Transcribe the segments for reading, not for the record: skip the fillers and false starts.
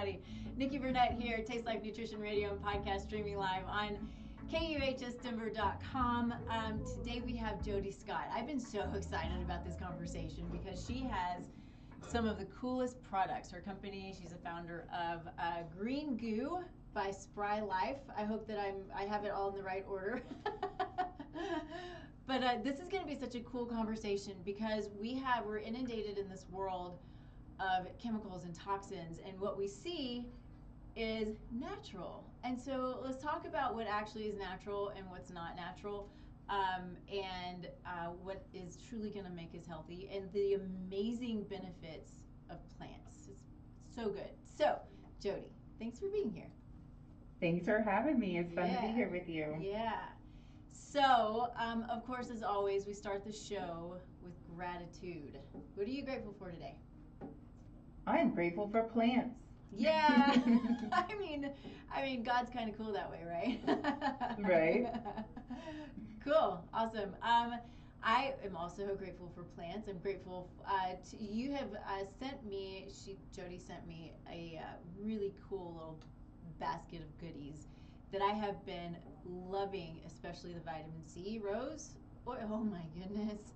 everybody. Nikki Burnett here, Taste Life Nutrition Radio and podcast streaming live on KUHSdenver.com. Today we have Jody Scott. I've been so excited about this conversation because she has some of the coolest products. Her company, she's a founder of Green Goo by Spry Life. I hope that I have it all in the right order. But this is going to be such a cool conversation because we're inundated in this world of chemicals and toxins, and what we see is natural. And so let's talk about what actually is natural and what's not natural, and what is truly going to make us healthy, and the amazing benefits of plants. It's so good. So, Jody, thanks for being here. Thanks for having me. It's fun to be here with you. Yeah. So, of course, as always, we start the show with gratitude. What are you grateful for today? I'm grateful for plants. Yeah. I mean, God's kind of cool that way, right? Right. Cool. Awesome. I am also grateful for plants. I'm grateful you have Jody sent me a really cool little basket of goodies that I have been loving, especially the vitamin C rose. Oh my goodness.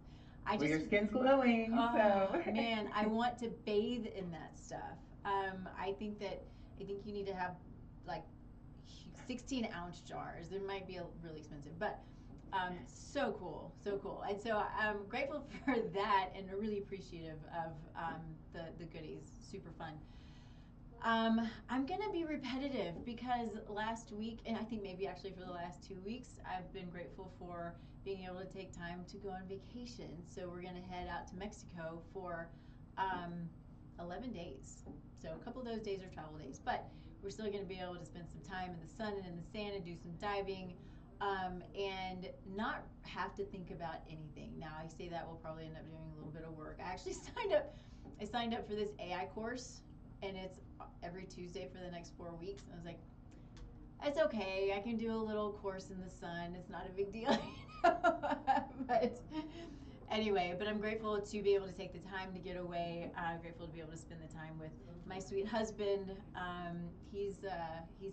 Your skin's glowing. Man, I want to bathe in that stuff. I think you need to have like 16-ounce jars. It might be really expensive, but so cool. And so I'm grateful for that and really appreciative of the goodies. Super fun. I'm going to be repetitive because last week, and I think maybe actually for the last 2 weeks, I've been grateful for being able to take time to go on vacation. So we're going to head out to Mexico for 11 days. So a couple of those days are travel days, but we're still going to be able to spend some time in the sun and in the sand and do some diving, and not have to think about anything. Now I say that we'll probably end up doing a little bit of work. I actually signed up for this AI course, and it's every Tuesday for the next 4 weeks. And I was like, it's okay. I can do a little course in the sun. It's not a big deal. But anyway, I'm grateful to be able to take the time to get away. I'm grateful to be able to spend the time with my sweet husband. He's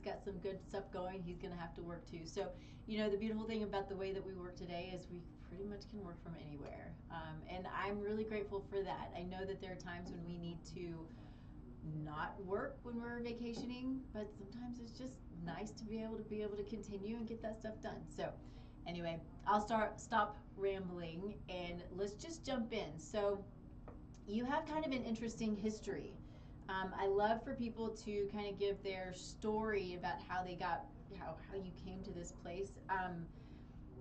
got some good stuff going. He's going to have to work too. So, the beautiful thing about the way that we work today is we pretty much can work from anywhere. And I'm really grateful for that. I know that there are times when we need to not work when we're vacationing, but sometimes it's just nice to be able to continue and get that stuff done. So anyway, I'll stop rambling and let's just jump in. So you have kind of an interesting history. I love for people to kind of give their story about how they got how you came to this place.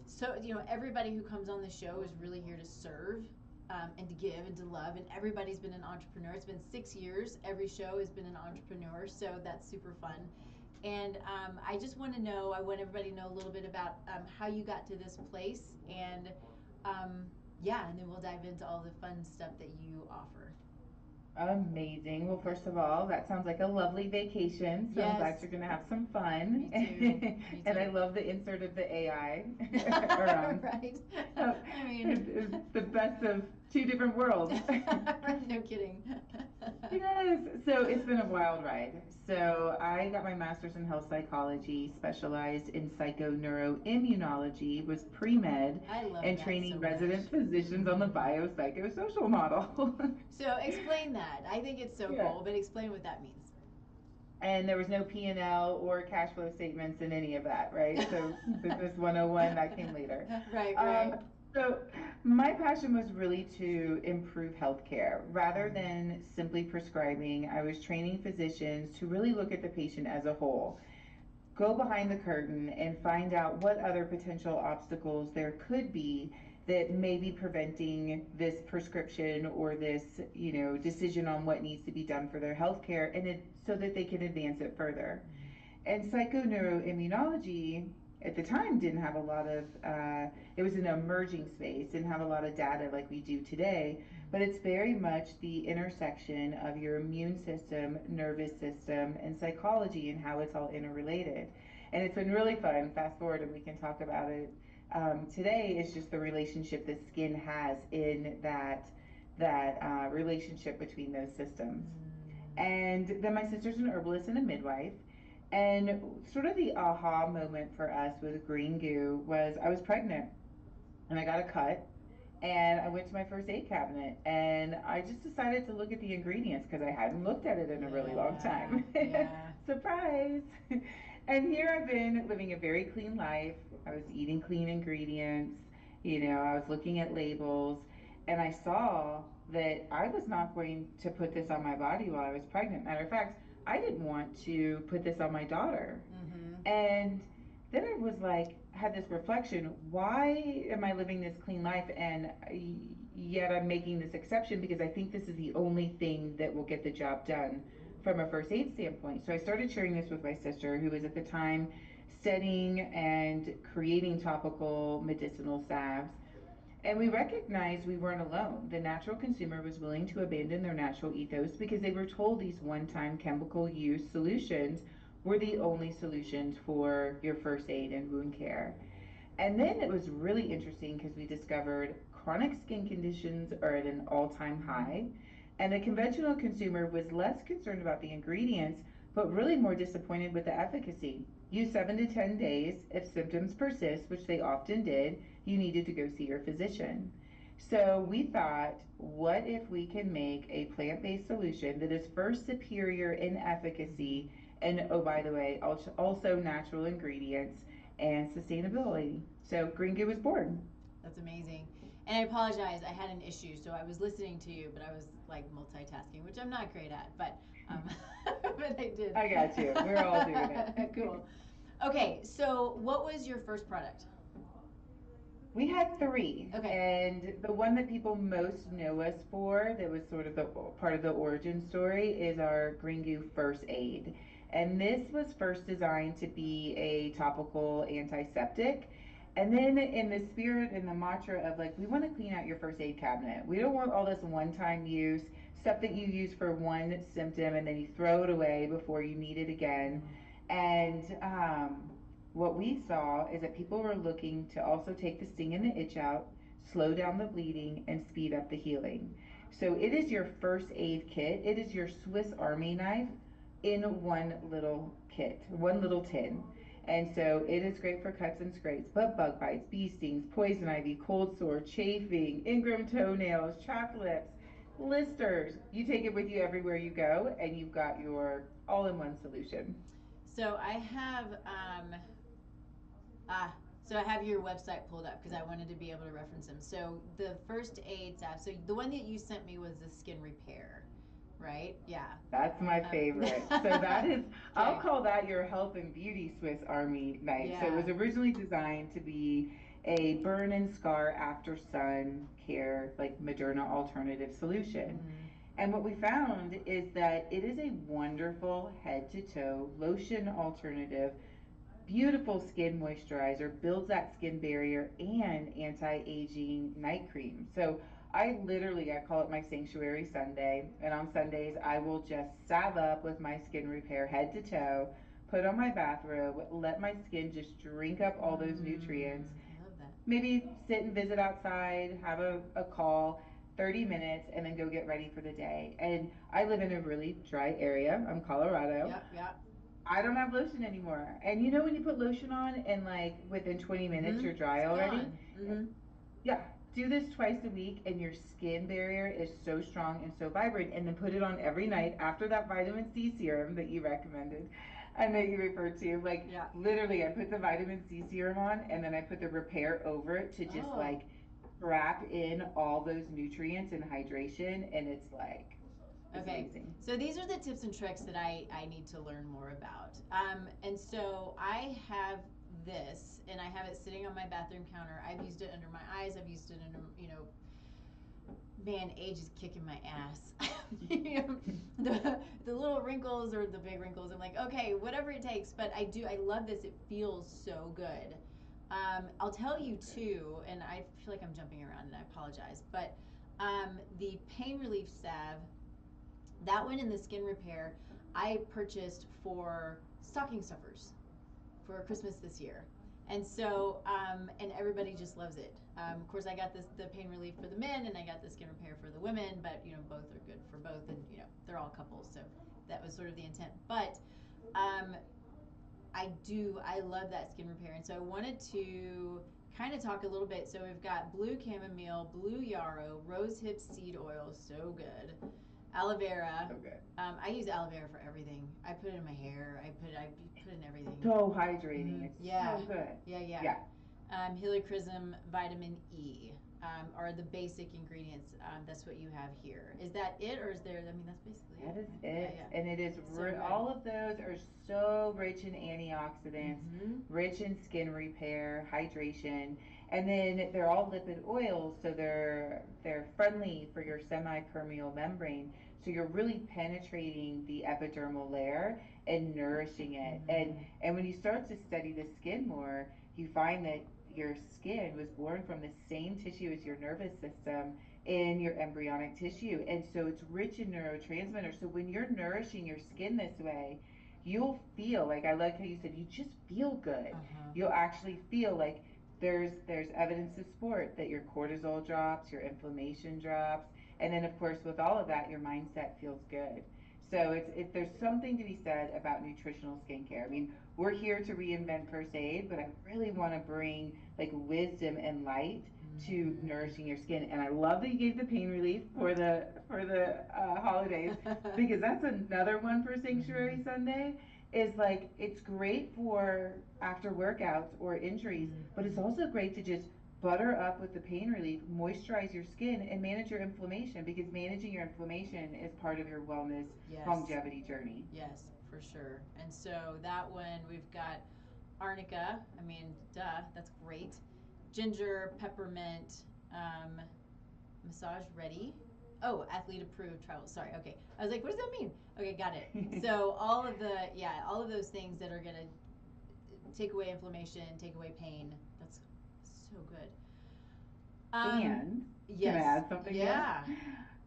So everybody who comes on the show is really here to serve, and to give and to love, and everybody's been an entrepreneur. It's been 6 years. Every show has been an entrepreneur, so that's super fun. And I just want everybody to know a little bit about how you got to this place, and and then we'll dive into all the fun stuff that you offer. Amazing. Well, first of all, that sounds like a lovely vacation. So yes. I'm glad you're going to have some fun. Me too. And I love the insert of the AI. Right. It's the best of two different worlds. No kidding. Yes. So it's been a wild ride. So I got my master's in health psychology, specialized in psychoneuroimmunology, was pre-med, and training resident physicians on the biopsychosocial model. So explain that. I think it's so cool, but explain what that means. And there was no P&L or cash flow statements in any of that, right? So Business 101, that came later. Right. So my passion was really to improve healthcare. Rather than simply prescribing, I was training physicians to really look at the patient as a whole, go behind the curtain and find out what other potential obstacles there could be that may be preventing this prescription or this, decision on what needs to be done for their healthcare, and so that they can advance it further. And psychoneuroimmunology at the time didn't have a lot of, it was an emerging space, didn't have a lot of data like we do today, but it's very much the intersection of your immune system, nervous system, and psychology and how it's all interrelated. And it's been really fun. Fast forward and we can talk about it. Today is just the relationship the skin has in that relationship between those systems. And then my sister's an herbalist and a midwife. And sort of the aha moment for us with green goo was I was pregnant and I got a cut and I went to my first aid cabinet and I just decided to look at the ingredients because I hadn't looked at it in a really long time. Yeah. Surprise! And here I've been living a very clean life. I was eating clean ingredients, I was looking at labels, and I saw that I was not going to put this on my body while I was pregnant. Matter of fact, I didn't want to put this on my daughter. And then I was like, had this reflection, why am I living this clean life and yet I'm making this exception because I think this is the only thing that will get the job done from a first aid standpoint. So I started sharing this with my sister, who was at the time studying and creating topical medicinal salves. And we recognized we weren't alone. The natural consumer was willing to abandon their natural ethos because they were told these one time chemical use solutions were the only solutions for your first aid and wound care. And then it was really interesting because we discovered chronic skin conditions are at an all time high. And the conventional consumer was less concerned about the ingredients, but really more disappointed with the efficacy. Use 7 to 10 days. If symptoms persist, which they often did, you needed to go see your physician. So we thought, what if we can make a plant based solution that is first superior in efficacy and, oh, by the way, also natural ingredients and sustainability? So Green Goo was born. That's amazing. And I apologize, I had an issue, so I was listening to you, but I was like multitasking, which I'm not great at, but but I did. I got you. We're all doing it. Cool. Okay, so what was your first product? We had three. Okay. And the one that people most know us for, that was sort of the part of the origin story, is our Green Goo First Aid. And this was first designed to be a topical antiseptic. And then, in the spirit and the mantra of like, we want to clean out your first aid cabinet. We don't want all this one time use, stuff that you use for one symptom and then you throw it away before you need it again. And what we saw is that people were looking to also take the sting and the itch out, slow down the bleeding, and speed up the healing. So it is your first aid kit. It is your Swiss Army knife in one little kit, one little tin. And so it is great for cuts and scrapes, but bug bites, bee stings, poison ivy, cold sore, chafing, ingrown toenails, chapped lips, blisters. You take it with you everywhere you go, and you've got your all-in-one solution. So I have so I have your website pulled up because I wanted to be able to reference them. So the first aid app. So the one that you sent me was the skin repair, right? Yeah. That's my favorite. So that is, I'll call that your health and beauty Swiss Army knife. Yeah. So it was originally designed to be a burn and scar after sun care, like Moderna alternative solution. And what we found is that it is a wonderful head to toe lotion alternative, beautiful skin moisturizer, builds that skin barrier, and anti-aging night cream. So I call it my sanctuary Sunday, and on Sundays I will just salve up with my skin repair head to toe, put on my bathrobe, let my skin just drink up all those nutrients. I love that. Maybe sit and visit outside, have a call, 30 minutes, and then go get ready for the day. And I live in a really dry area. I'm Colorado. Yep. I don't have lotion anymore. And when you put lotion on and like within 20 minutes you're dry already? Yeah. Do this twice a week and your skin barrier is so strong and so vibrant. And then put it on every night after that vitamin C serum that you recommended and that you referred to. Like, literally, I put the vitamin C serum on and then I put the repair over it to just like wrap in all those nutrients and hydration. And it's like, okay, amazing. So these are the tips and tricks that I need to learn more about. And so I have this, and I have it sitting on my bathroom counter. I've used it under my eyes. I've used it under, man, age is kicking my ass. The little wrinkles or the big wrinkles, I'm like, okay, whatever it takes. But I love this. It feels so good. I'll tell you too, and I feel like I'm jumping around, and I apologize, but the pain relief salve, that one in the skin repair, I purchased for stocking stuffers for Christmas this year. And so, and everybody just loves it. Of course, I got the pain relief for the men, and I got the skin repair for the women. But both are good for both, and they're all couples. So that was sort of the intent. But um, I love that skin repair, and so I wanted to kind of talk a little bit. So we've got blue chamomile, blue yarrow, rosehip seed oil, so good. Aloe vera. So good. I use aloe vera for everything. I put it in my hair. I put it in everything. So hydrating. It's Yeah. so good. Yeah. Helichrysum, vitamin E are the basic ingredients. That's what you have here. Is that it, or is there? I mean, that's basically That it. is it. Yeah. And it is So all of those are so rich in antioxidants, rich in skin repair, hydration, and then they're all lipid oils, so they're friendly for your semi-permeable membrane. So you're really penetrating the epidermal layer and nourishing it. And when you start to study the skin more, you find that your skin was born from the same tissue as your nervous system in your embryonic tissue. And so it's rich in neurotransmitters. So when you're nourishing your skin this way, you'll feel like, I like how you said, you just feel good. You'll actually feel like there's evidence to support that your cortisol drops, your inflammation drops, and then of course with all of that, your mindset feels good. So there's something to be said about nutritional skincare. I mean, we're here to reinvent first aid, but I really want to bring like wisdom and light to nourishing your skin. And I love that you gave the pain relief for the holidays, because that's another one for Sanctuary Sunday. Is like, it's great for after workouts or injuries, but it's also great to just butter up with the pain relief, moisturize your skin, and manage your inflammation, because managing your inflammation is part of your wellness longevity journey. Yes, for sure. And so that one, we've got arnica. I mean, duh, that's great. Ginger, peppermint, massage ready. Oh, athlete approved travel. Sorry. Okay. I was like, what does that mean? Okay, got it. So all of those things that are gonna take away inflammation, take away pain. That's so good. And yes. Can I add something? Yeah.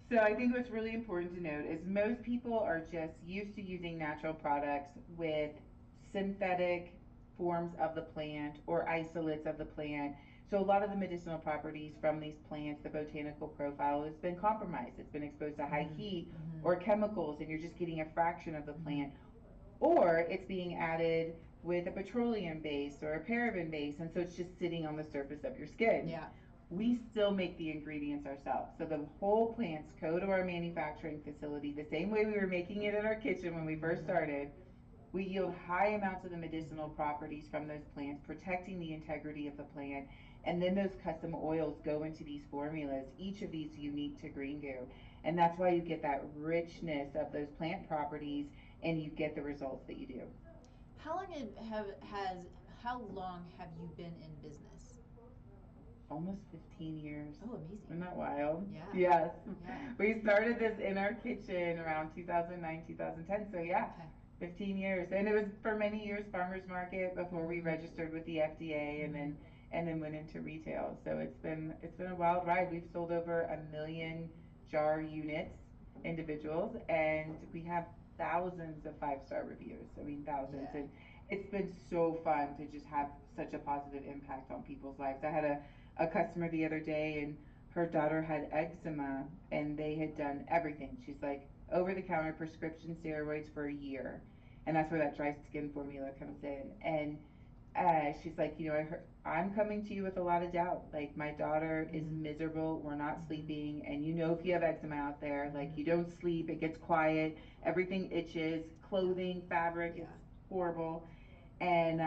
So I think what's really important to note is most people are just used to using natural products with synthetic forms of the plant or isolates of the plant. So a lot of the medicinal properties from these plants, the botanical profile, has been compromised. It's been exposed to high heat or chemicals, and you're just getting a fraction of the plant. Or it's being added with a petroleum base or a paraben base, and so it's just sitting on the surface of your skin. Yeah. We still make the ingredients ourselves. So the whole plants go to our manufacturing facility the same way we were making it in our kitchen when we first started. We yield high amounts of the medicinal properties from those plants, protecting the integrity of the plant. And then those custom oils go into these formulas, each of these unique to Green Goo. And that's why you get that richness of those plant properties, and you get the results that you do. How long how long have you been in business? Almost 15 years. Oh, amazing. Isn't that wild? Yeah. Yes. Yeah. We started this in our kitchen around 2009, 2010. So yeah, Okay. 15 years. And it was for many years farmers market before we registered with the FDA, and then went into retail. So it's been a wild ride. We've sold over 1 million jar units, individuals, and we have thousands of 5-star reviews. I mean, thousands. Yeah. And it's been so fun to just have such a positive impact on people's lives. I had a customer the other day, and her daughter had eczema, and they had done everything. She's like, over the counter prescription steroids for a year, and that's where that dry skin formula comes in. And she's like, I'm coming to you with a lot of doubt. Like, my daughter is miserable. We're not sleeping, and if you have eczema out there, like, you don't sleep. It gets quiet. Everything itches. Clothing, fabric is horrible. And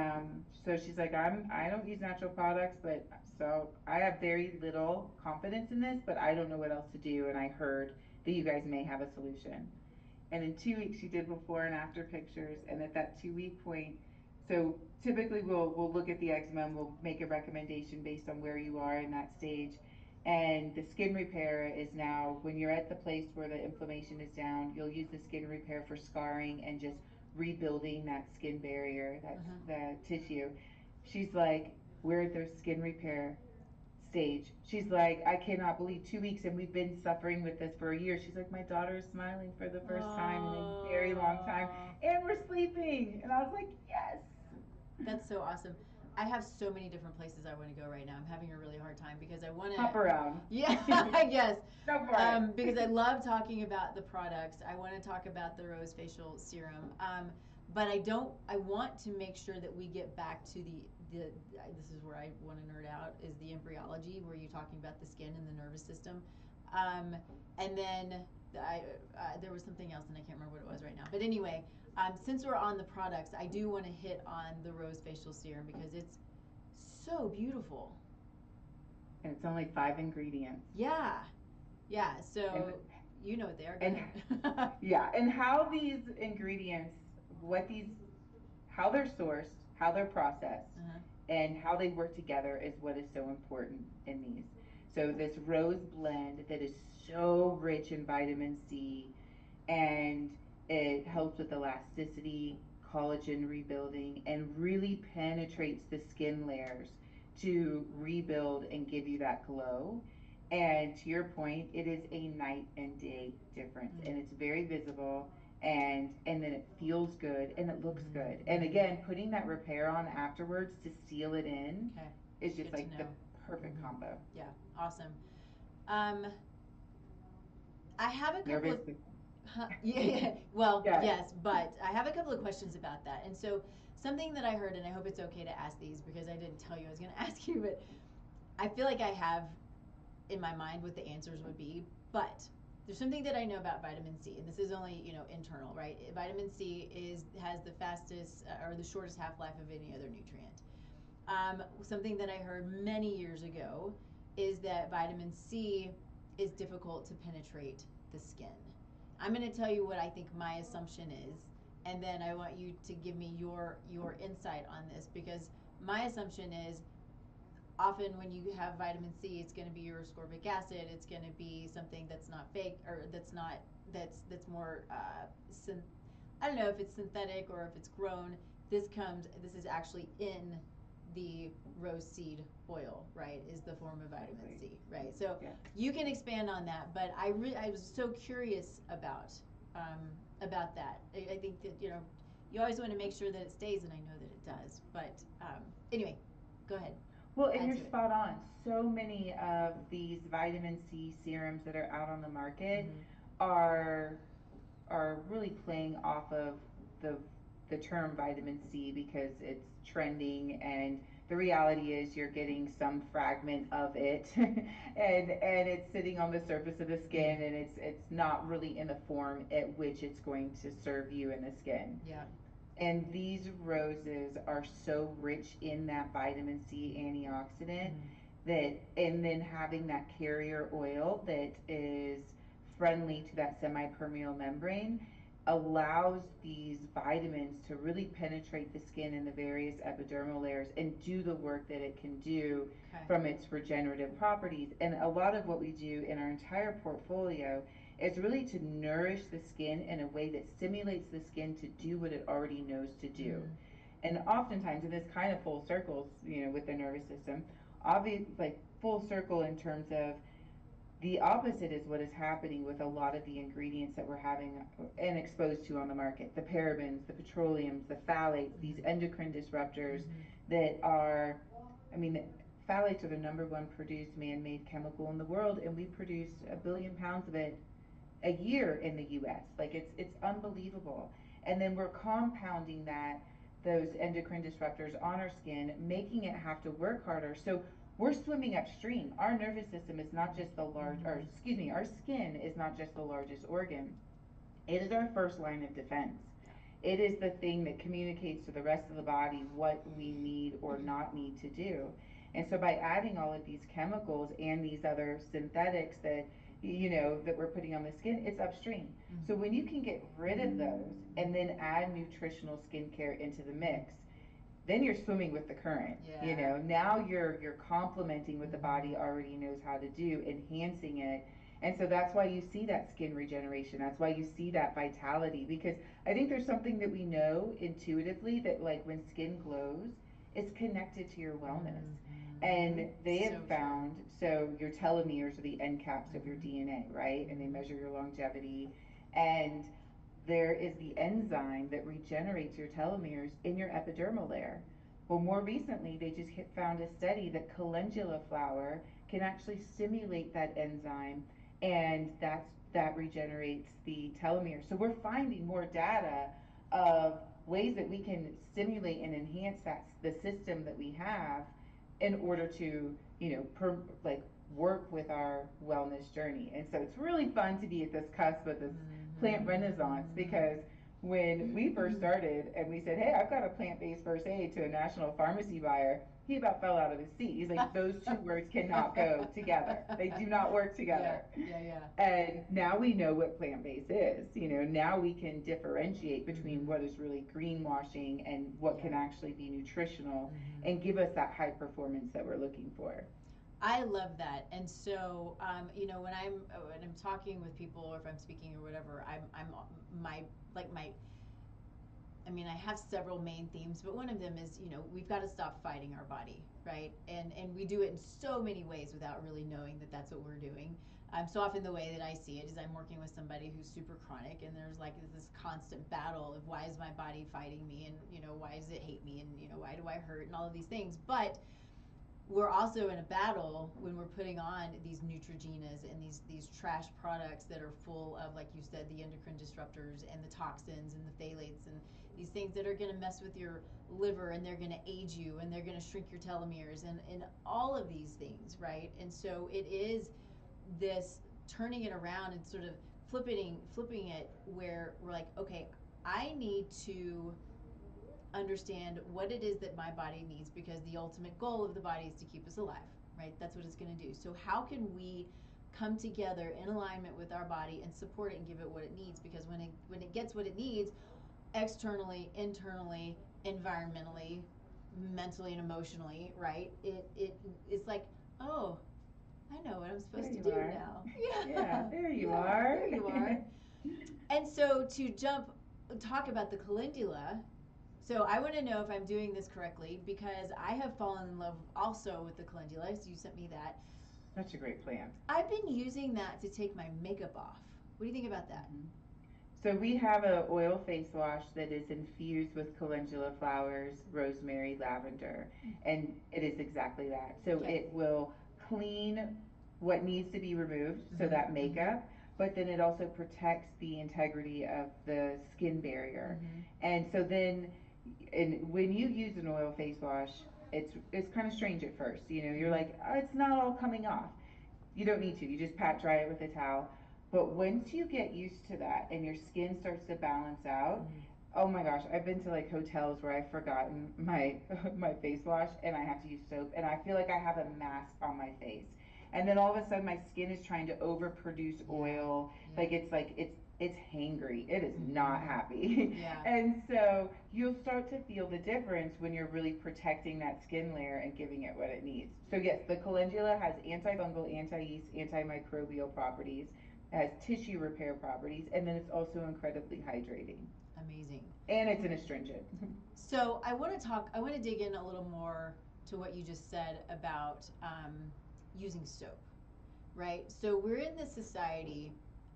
so she's like, I don't use natural products, but so I have very little confidence in this, but I don't know what else to do. And I heard that you guys may have a solution. And in 2 weeks, she did before and after pictures. And at that 2 week point, so typically we'll look at the eczema and we'll make a recommendation based on where you are in that stage. And the skin repair is now, when you're at the place where the inflammation is down, you'll use the skin repair for scarring and just rebuilding that skin barrier, the tissue. She's like, we're at their skin repair stage. She's like, I cannot believe 2 weeks and we've been suffering with this for a year. She's like, my daughter is smiling for the first time in a very long time, and we're sleeping. And I was like, yes. That's so awesome. I have so many different places I want to go right now. I'm having a really hard time because I want to Hop around. Yeah, yes. Go for it. Because I love talking about the products. I want to talk about the rose facial serum. But I don't. I want to make sure that we get back to the. This is where I want to nerd out. Is the embryology, where you're talking about the skin and the nervous system, and then there was something else, and I can't remember what it was right now. But anyway, since we're on the products, I do want to hit on the rose facial serum because it's so beautiful. And it's only 5 ingredients. Yeah, yeah. So And, you know what they are. and yeah, and how these ingredients, how they're sourced, how they're processed, and how they work together is what is so important in these. So this rose blend that is so rich in vitamin C, and it helps with elasticity, collagen rebuilding, and really penetrates the skin layers to rebuild and give you that glow. And to your point, it is a night and day difference, and it's very visible, and then it feels good and it looks good. And again, putting that repair on afterwards to seal it in is just Good like the perfect combo. Yeah, awesome. I have a couple of yeah, well, yes, but I have a couple of questions about that. And so something that I heard, and I hope it's okay to ask these because I didn't tell you I was going to ask you, but I feel like I have in my mind what the answers would be. But there's something that I know about vitamin C, and this is only internal, right? Vitamin C has the fastest or the shortest half-life of any other nutrient. Something that I heard many years ago is that vitamin C is difficult to penetrate the skin. I'm going to tell you what I think my assumption is, and then I want you to give me your insight on this, because my assumption is often when you have vitamin C, it's going to be your ascorbic acid. It's going to be something that's not fake, or that's more I don't know if it's synthetic or if it's grown. This is actually in the rose seed oil, right? Is the form of vitamin C, right? So you can expand on that, but I was so curious about that. I think that you always want to make sure that it stays, and I know that it does. But anyway, go ahead. Well, and you're spot on. So many of these vitamin C serums that are out on the market are really playing off of the term vitamin C because it's trending, and the reality is you're getting some fragment of it and it's sitting on the surface of the skin, and it's not really in the form at which it's going to serve you in the skin. Yeah. And these roses are so rich in that vitamin C antioxidant and then having that carrier oil that is friendly to that semi-permeable membrane allows these vitamins to really penetrate the skin in the various epidermal layers and do the work that it can do from its regenerative properties. And a lot of what we do in our entire portfolio is really to nourish the skin in a way that stimulates the skin to do what it already knows to do. And oftentimes, in this kind of full circles, with the nervous system, like full circle in terms of the opposite is what is happening with a lot of the ingredients that we're having and exposed to on the market. The parabens, the petroleums, the phthalates, these endocrine disruptors that are, phthalates are the #1 produced man-made chemical in the world, and we produce 1 billion pounds of it a year in the US. Like it's unbelievable. And then we're compounding those endocrine disruptors on our skin, making it have to work harder. So we're swimming upstream. Our nervous system is not just our skin is not just the largest organ. It is our first line of defense. It is the thing that communicates to the rest of the body what we need or not need to do. And so by adding all of these chemicals and these other synthetics that we're putting on the skin, it's upstream. So when you can get rid of those and then add nutritional skincare into the mix, then you're swimming with the current. Now you're complementing what the body already knows how to do, enhancing it. And so that's why you see that skin regeneration. That's why you see that vitality, because I think there's something that we know intuitively that, like, when skin glows, it's connected to your wellness. And they have found, so your telomeres are the end caps of your DNA, right? And they measure your longevity. And there is the enzyme that regenerates your telomeres in your epidermal layer. Well, more recently, they just found a study that calendula flower can actually stimulate that enzyme, and that regenerates the telomere. So we're finding more data of ways that we can stimulate and enhance the system that we have in order to, like work with our wellness journey. And so it's really fun to be at this cusp of this plant renaissance, because when we first started and we said, hey, I've got a plant-based first aid to a national pharmacy buyer, he about fell out of his seat. He's like, those two words cannot go together. They do not work together. Yeah. And now we know what plant-based is. Now we can differentiate between what is really greenwashing and what can actually be nutritional and give us that high performance that we're looking for. I love that. And so, when I'm talking with people, or if I'm speaking or whatever, I have several main themes, but one of them is, we've got to stop fighting our body, right? And we do it in so many ways without really knowing that that's what we're doing. So often the way that I see it is I'm working with somebody who's super chronic, and there's like this constant battle of why is my body fighting me, and why does it hate me, and why do I hurt, and all of these things. But we're also in a battle when we're putting on these Neutrogenas and these trash products that are full of, like you said, the endocrine disruptors and the toxins and the phthalates and these things that are going to mess with your liver, and they're going to age you, and they're going to shrink your telomeres, and all of these things, right? And so it is this turning it around and sort of flipping it, where we're like, okay, I need to understand what it is that my body needs, because the ultimate goal of the body is to keep us alive, right? That's what it's going to do. So how can we come together in alignment with our body and support it and give it what it needs? Because when it gets what it needs, externally, internally, environmentally, mentally, and emotionally, right? It's like, oh, I know what I'm supposed to do now. Yeah, there you are. There you are. And so to talk about the calendula. So I want to know if I'm doing this correctly, because I have fallen in love also with the calendula. So you sent me that. Such a great plant. I've been using that to take my makeup off. What do you think about that? So we have an oil face wash that is infused with calendula flowers, rosemary, lavender, and it is exactly that. So it will clean what needs to be removed, so that makeup, but then it also protects the integrity of the skin barrier. And so then, when you use an oil face wash, it's kind of strange at first. You're like, oh, it's not all coming off. You don't need to. You just pat dry it with a towel. But once you get used to that and your skin starts to balance out, oh my gosh, I've been to like hotels where I've forgotten my my face wash and I have to use soap, and I feel like I have a mask on my face. And then all of a sudden my skin is trying to overproduce oil. Like it's hangry. It is not happy. And so you'll start to feel the difference when you're really protecting that skin layer and giving it what it needs. So yes, the calendula has antifungal, anti-yeast, antimicrobial properties. It has tissue repair properties, and then it's also incredibly hydrating. Amazing. And it's an astringent. So I want to dig in a little more to what you just said about using soap, right? So we're in this society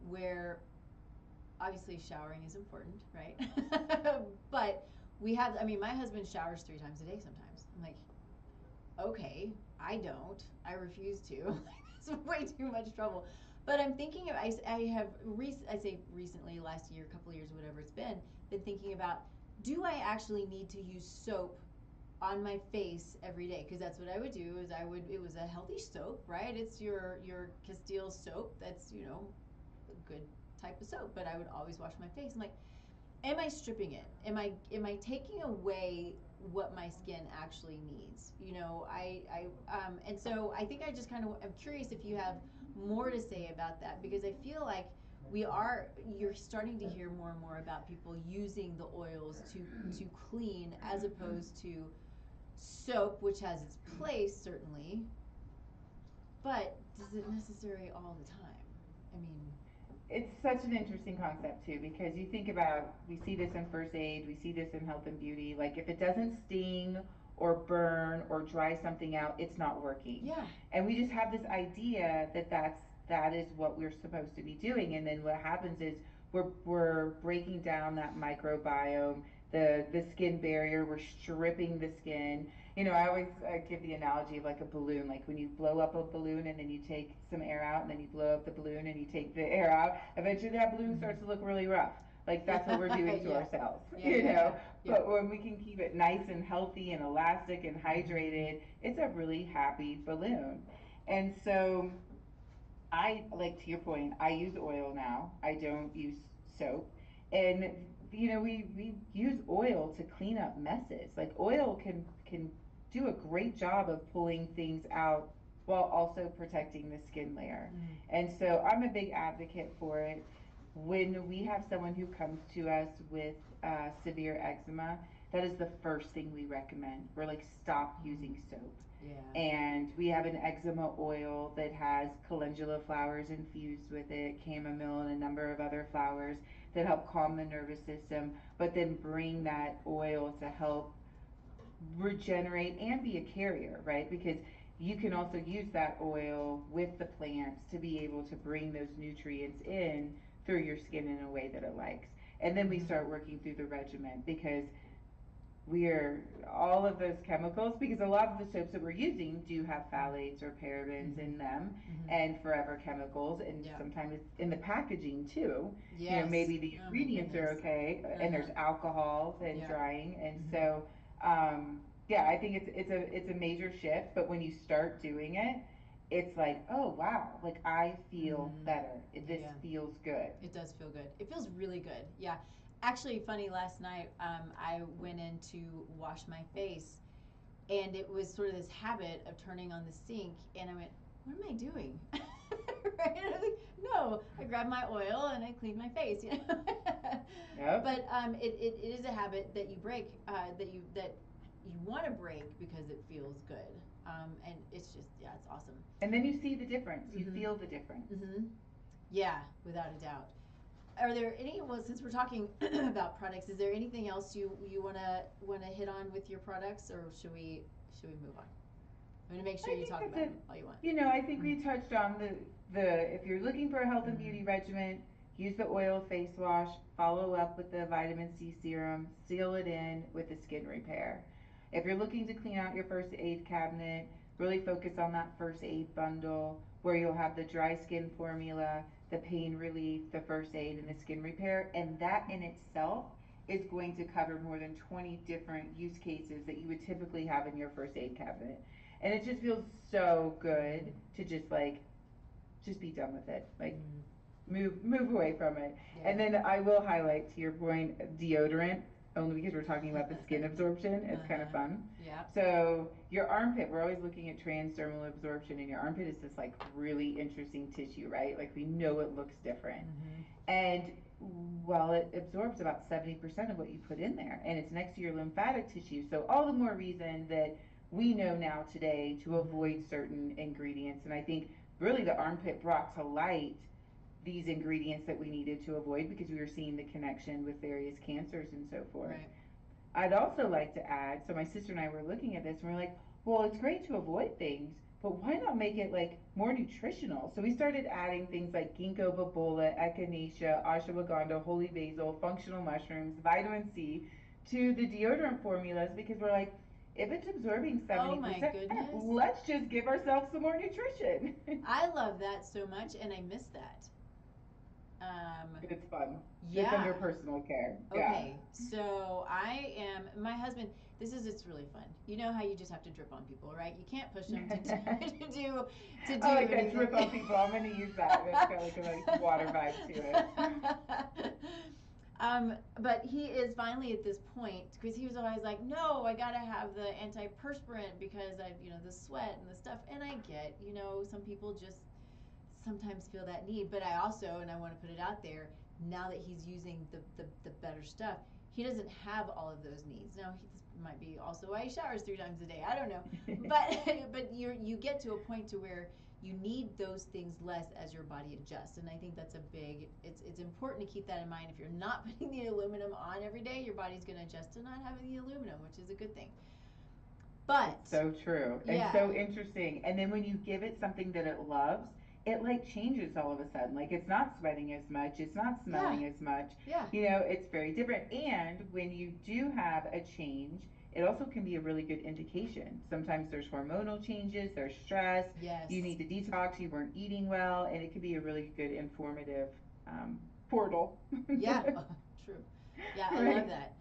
where obviously showering is important, right? But my husband showers 3 times a day sometimes. I'm like, okay, I don't. I refuse to. It's way too much trouble. But I'm thinking of, I say recently, last year, couple of years, whatever it's been thinking about, do I actually need to use soap on my face every day? Because that's what I would do. It was a healthy soap, right? It's your Castile soap. That's a good type of soap. But I would always wash my face. I'm like, am I stripping it? Am I taking away what my skin actually needs? And so I think I just kind of am curious if you have more to say about that, because I feel like you're starting to hear more and more about people using the oils to clean, as opposed to soap, which has its place certainly, but does it necessary all the time? I mean, it's such an interesting concept too, because you think about, we see this in first aid, we see this in health and beauty, like if it doesn't sting or burn or dry something out, it's not working. Yeah. And we just have this idea that is what we're supposed to be doing, and then what happens is we're breaking down that microbiome, the skin barrier. We're stripping the skin. You know, I always give the analogy of like a balloon, like when you blow up a balloon and then you take some air out, and then you blow up the balloon and you take the air out. Eventually, that balloon starts to look really rough. Like that's what we're doing to Yeah. ourselves, Yeah, you yeah, know. yeah, yeah. But when we can keep it nice and healthy and elastic and hydrated, it's a really happy balloon. And so I, like, to your point, I use oil now. I don't use soap. And you know, we use oil to clean up messes. Like oil can do a great job of pulling things out while also protecting the skin layer. And so I'm a big advocate for it. When we have someone who comes to us with severe eczema, that is the first thing we recommend. We're like, stop using soap. Yeah. And we have an eczema oil that has calendula flowers infused with it, chamomile, and a number of other flowers that help calm the nervous system, but then bring that oil to help regenerate and be a carrier, right? Because you can also use that oil with the plants to be able to bring those nutrients in through your skin in a way that it likes. And then we start working through the regimen, because we're all of those chemicals, because a lot of the soaps that we're using do have phthalates or parabens in them, and forever chemicals, and Yeah. sometimes it's in the packaging too. You know, Yes. maybe the Oh my ingredients are goodness. okay, and there's alcohols and Yeah. drying, and so yeah, I think it's a major shift. But when you start doing it, it's like, oh wow, like I feel better. This Yeah. feels good. It does feel good. It feels really good. Yeah. Actually, funny, last night I went in to wash my face, and it was sort of this habit of turning on the sink, and I went, what am I doing? Right? And I was like, no, I grabbed my oil and I cleaned my face, you know. Yep. But it is a habit that you break, that you want to break because it feels good. And it's just, yeah, it's awesome. And then you see the difference. You Mhm. feel the difference. Yeah, without a doubt. Are there any? Well, since we're talking about products, is there anything else you wanna hit on with your products, or should we move on? I'm gonna make sure I you think talk that's about it. them all you want. You know, I think we touched on the if you're looking for a health and beauty regimen, use the oil face wash, follow up with the vitamin C serum, seal it in with the skin repair. If you're looking to clean out your first aid cabinet, really focus on that first aid bundle where you'll have the dry skin formula, the pain relief, the first aid, and the skin repair, and that in itself is going to cover more than 20 different use cases that you would typically have in your first aid cabinet. And it just feels so good to just be done with it. Like move away from it. Yeah. And then I will highlight, to your point, deodorant, only because we're talking about the skin absorption. It's kind of fun. Yeah. So your armpit, we're always looking at transdermal absorption, and your armpit is this like really interesting tissue, right? Like we know it looks different. And well, it absorbs about 70% of what you put in there, and it's next to your lymphatic tissue. So all the more reason that we know now today to avoid certain ingredients. And I think really the armpit brought to light these ingredients that we needed to avoid, because we were seeing the connection with various cancers and so forth. Right. I'd also like to add, so my sister and I were looking at this and we're like, well, it's great to avoid things, but why not make it like more nutritional? So we started adding things like ginkgo biloba, echinacea, ashwagandha, holy basil, functional mushrooms, vitamin C to the deodorant formulas, because we're like, if it's absorbing 70%, Oh my goodness. let's just give ourselves some more nutrition. I love that so much, and I miss that. It's fun. Yeah. It's under personal care. Okay, so my husband, it's really fun. You know how you just have to drip on people, right? You can't push them to do I like that anything. drip on people. I'm going to use that. It's got like a nice water vibe to it. But he is finally at this point, because he was always like, no, I gotta have the antiperspirant because the sweat and the stuff. And I get, some people just sometimes feel that need. But I also, and I want to put it out there, now that he's using the better stuff, he doesn't have all of those needs. Now, he might be also why he showers 3 times a day. I don't know. But you get to a point to where you need those things less as your body adjusts. And I think that's it's important to keep that in mind. If you're not putting the aluminum on every day, your body's going to adjust to not having the aluminum, which is a good thing. But so true. And so interesting. And then when you give it something that it loves, it like changes all of a sudden. Like it's not sweating as much, it's not Yeah, smelling as much. yeah. It's very different. And when you do have a change, it also can be a really good indication. Sometimes there's hormonal changes, there's stress, Yes. you need to detox, you weren't eating well, and it can be a really good informative portal. Yeah, true. Yeah, I love Right. that.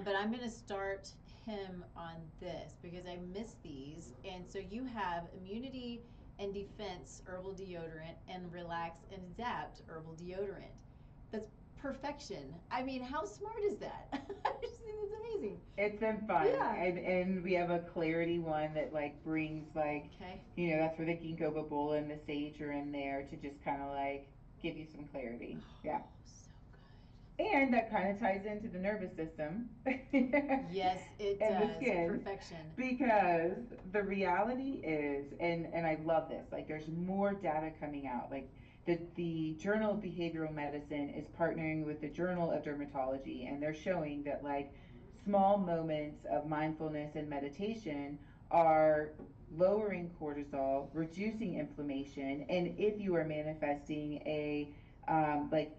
But I'm going to start him on this because I miss these. And so you have immunity and defense herbal deodorant and relax and adapt herbal deodorant. That's perfection. I mean, how smart is that? I just think that's amazing. It's been fun, Yeah. and we have a clarity one that like brings like, Okay. that's where the ginkgo biloba and the sage are in there to just kind of like give you some clarity. Yeah. Oh, so And that kind of ties into the nervous system good. Yes, it and the does. skin, Perfection. because the reality is, and I love this, like there's more data coming out. Like the Journal of Behavioral Medicine is partnering with the Journal of Dermatology, and they're showing that like small moments of mindfulness and meditation are lowering cortisol, reducing inflammation, and if you are manifesting a like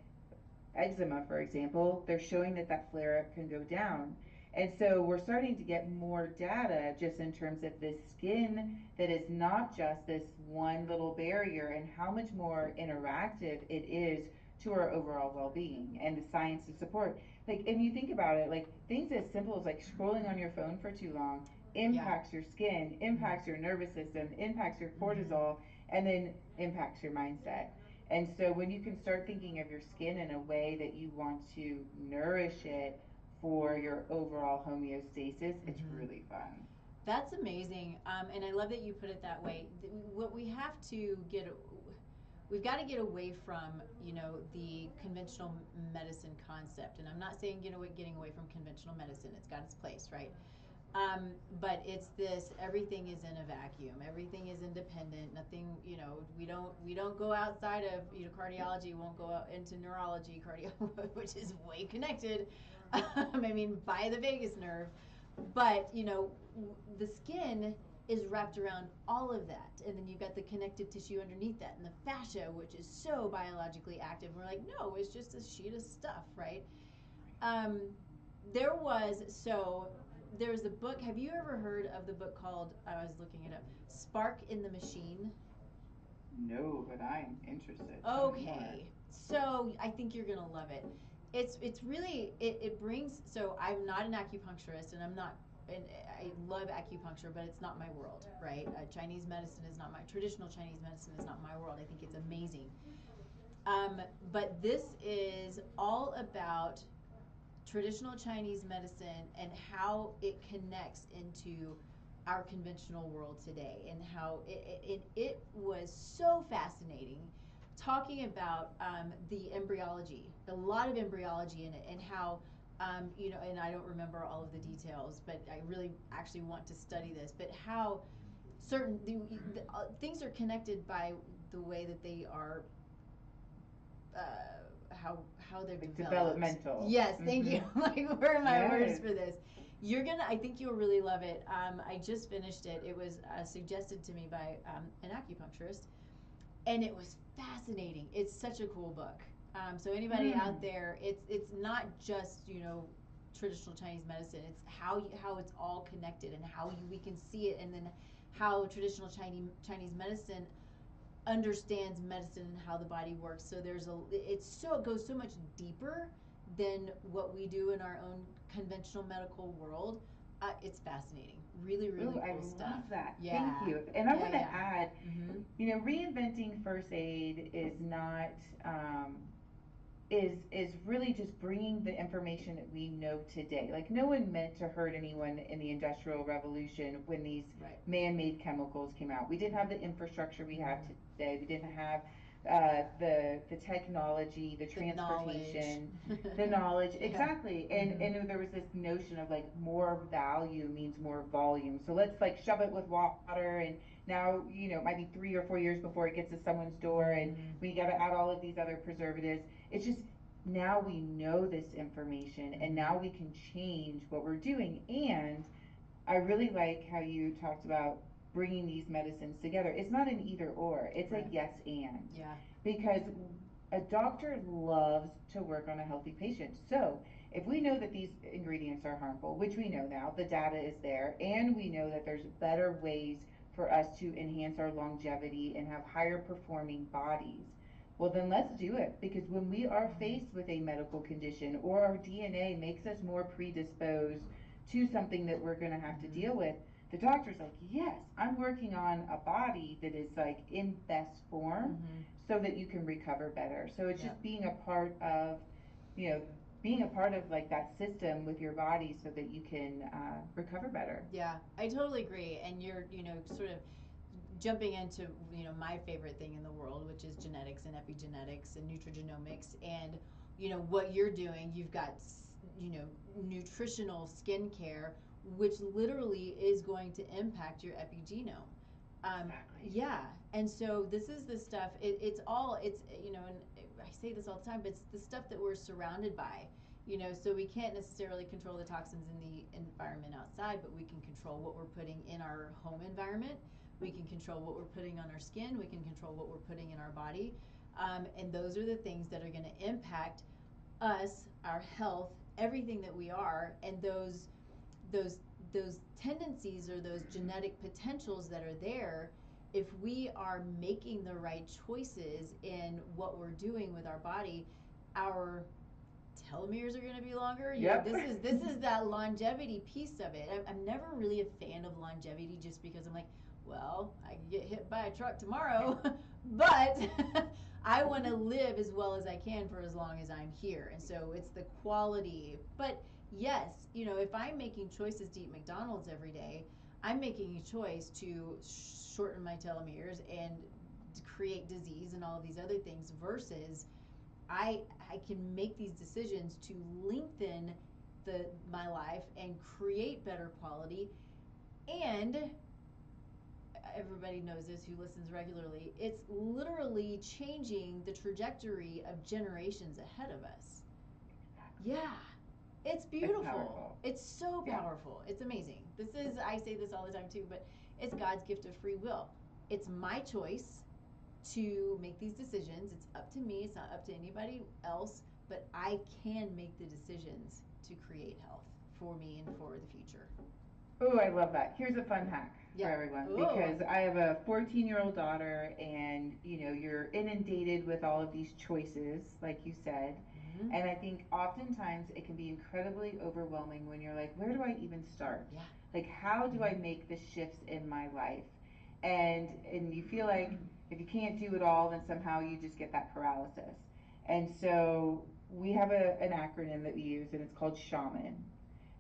eczema, for example, they're showing that that flare up can go down. And so we're starting to get more data just in terms of this skin that is not just this one little barrier, and how much more interactive it is to our overall well being and the science to support. Like, if you think about it, like things as simple as like scrolling on your phone for too long Yeah. impacts your skin, impacts your nervous system, impacts your Mm-hmm. cortisol, and then impacts your mindset. And so when you can start thinking of your skin in a way that you want to nourish it for your overall homeostasis, it's Mm-hmm. really fun. That's amazing, and I love that you put it that way. What we have to get, we've got to get away from, the conventional medicine concept. And I'm not saying getting away from conventional medicine. It's got its place, right? But it's this: everything is in a vacuum. Everything is independent. Nothing, we don't go outside of cardiology. Won't go out into neurology, cardio, which is way connected. I mean, by the vagus nerve. But the skin is wrapped around all of that, and then you've got the connective tissue underneath that, and the fascia, which is so biologically active. We're like, no, it's just a sheet of stuff, right? Um, there was so there's a book. Have you ever heard of the book called? I was looking it up. Spark in the Machine. No, but I'm interested. Tell me more. Okay, so I think you're gonna love it. It's really it brings. So I'm not an acupuncturist, and I'm not. And I love acupuncture, but it's not my world, right? Chinese medicine is not my traditional Chinese medicine is not my world. I think it's amazing. But this is all about traditional Chinese medicine and how it connects into our conventional world today, and how it was so fascinating talking about the embryology, a lot of embryology in it, and how and I don't remember all of the details, but I really actually want to study this, but how certain things are connected by the way that they are uh, how they're Like developed. developmental. Yes, thank Mm-hmm. you. Like, where are my words Yes. for this? You're gonna. I think you'll really love it. I just finished it. It was suggested to me by an acupuncturist, and it was fascinating. It's such a cool book. So anybody Mm. out there, it's not just traditional Chinese medicine. It's how it's all connected, and how we can see it, and then how traditional Chinese medicine understands medicine and how the body works. So it goes so much deeper than what we do in our own conventional medical world. It's fascinating. Really, really Ooh, I cool stuff. love that. Thank Yeah, you. And I yeah, want to yeah. add, Mm-hmm. reinventing first aid is not is really just bringing the information that we know today. Like no one meant to hurt anyone in the Industrial Revolution when these Right. man-made chemicals came out. We didn't have the infrastructure we have Mm-hmm. today. We didn't have the technology, the The knowledge. transportation, the knowledge. Yeah. Exactly. Mm-hmm. And there was this notion of like more value means more volume. So let's like shove it with water, and now it might be 3 or 4 years before it gets to someone's door, and Mm-hmm. we got to add all of these other preservatives. It's just now we know this information, and Mm-hmm. now we can change what we're doing. And I really like how you talked about bringing these medicines together. It's not an either or, it's Right. a yes and. Yeah. Because a doctor loves to work on a healthy patient. So if we know that these ingredients are harmful, which we know now, the data is there, and we know that there's better ways for us to enhance our longevity and have higher performing bodies, well, then let's do it. Because when we are faced with a medical condition or our DNA makes us more predisposed to something that we're going to have to deal with, the doctor's like, yes, I'm working on a body that is like in best form so that you can recover better. So it's just being a part of, you know, being a part of like that system with your body so that you can recover better. Yeah, I totally agree. And you're, sort of jumping into, my favorite thing in the world, which is genetics and epigenetics and nutrigenomics. And, what you're doing, you've got, nutritional skincare, which literally is going to impact your epigenome. Exactly. Yeah. And so this is the stuff, it's, and I say this all the time, but it's the stuff that we're surrounded by. So we can't necessarily control the toxins in the environment outside, but we can control what we're putting in our home environment. We can control what we're putting on our skin. We can control what we're putting in our body. And those are the things that are going to impact us, our health, everything that we are, and those tendencies or those genetic potentials that are there. If we are making the right choices in what we're doing with our body, our telomeres are going to be longer. Yep. This is that longevity piece of it. I'm never really a fan of longevity, just because I'm like, well, I can get hit by a truck tomorrow, but I want to live as well as I can for as long as I'm here. And so it's the quality. But yes, if I'm making choices to eat McDonald's every day, I'm making a choice to shorten my telomeres and to create disease and all of these other things, versus I can make these decisions to lengthen my life and create better quality. And everybody knows this who listens regularly, it's literally changing the trajectory of generations ahead of us. Yeah. It's beautiful. It's so powerful. It's amazing. I say this all the time too, but it's God's gift of free will. It's my choice to make these decisions. It's up to me. It's not up to anybody else, but I can make the decisions to create health for me and for the future. Oh, I love that. Here's a fun hack for everyone. Ooh. Because I have a 14-year-old daughter, and you're inundated with all of these choices, like you said. And I think oftentimes it can be incredibly overwhelming when you're like, where do I even start? Yeah. Like, how do I make the shifts in my life? And you feel like if you can't do it all, then somehow you just get that paralysis. And so we have an acronym that we use, and it's called SHAMAN.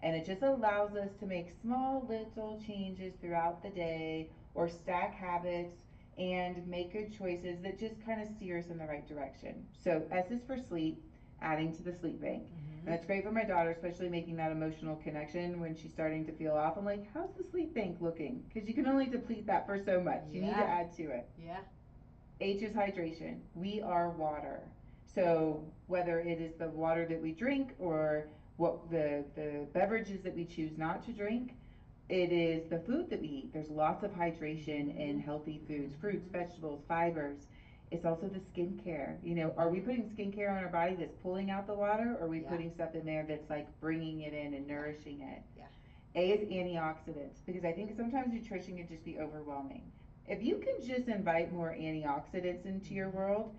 And it just allows us to make small little changes throughout the day, or stack habits and make good choices that just kind of steer us in the right direction. So S is for sleep, adding to the sleep bank. And that's great for my daughter, especially making that emotional connection when she's starting to feel off. I'm like, how's the sleep bank looking? Because you can only deplete that for so much. You need to add to it. Yeah. H is hydration. We are water. So whether it is the water that we drink or what the beverages that we choose not to drink, it is the food that we eat. There's lots of hydration in healthy foods, fruits, vegetables, fibers. It's also the skincare. Are we putting skincare on our body that's pulling out the water, or are we putting stuff in there that's like bringing it in and nourishing it? Yeah. A is antioxidants, because I think sometimes nutrition can just be overwhelming. If you can just invite more antioxidants into your world,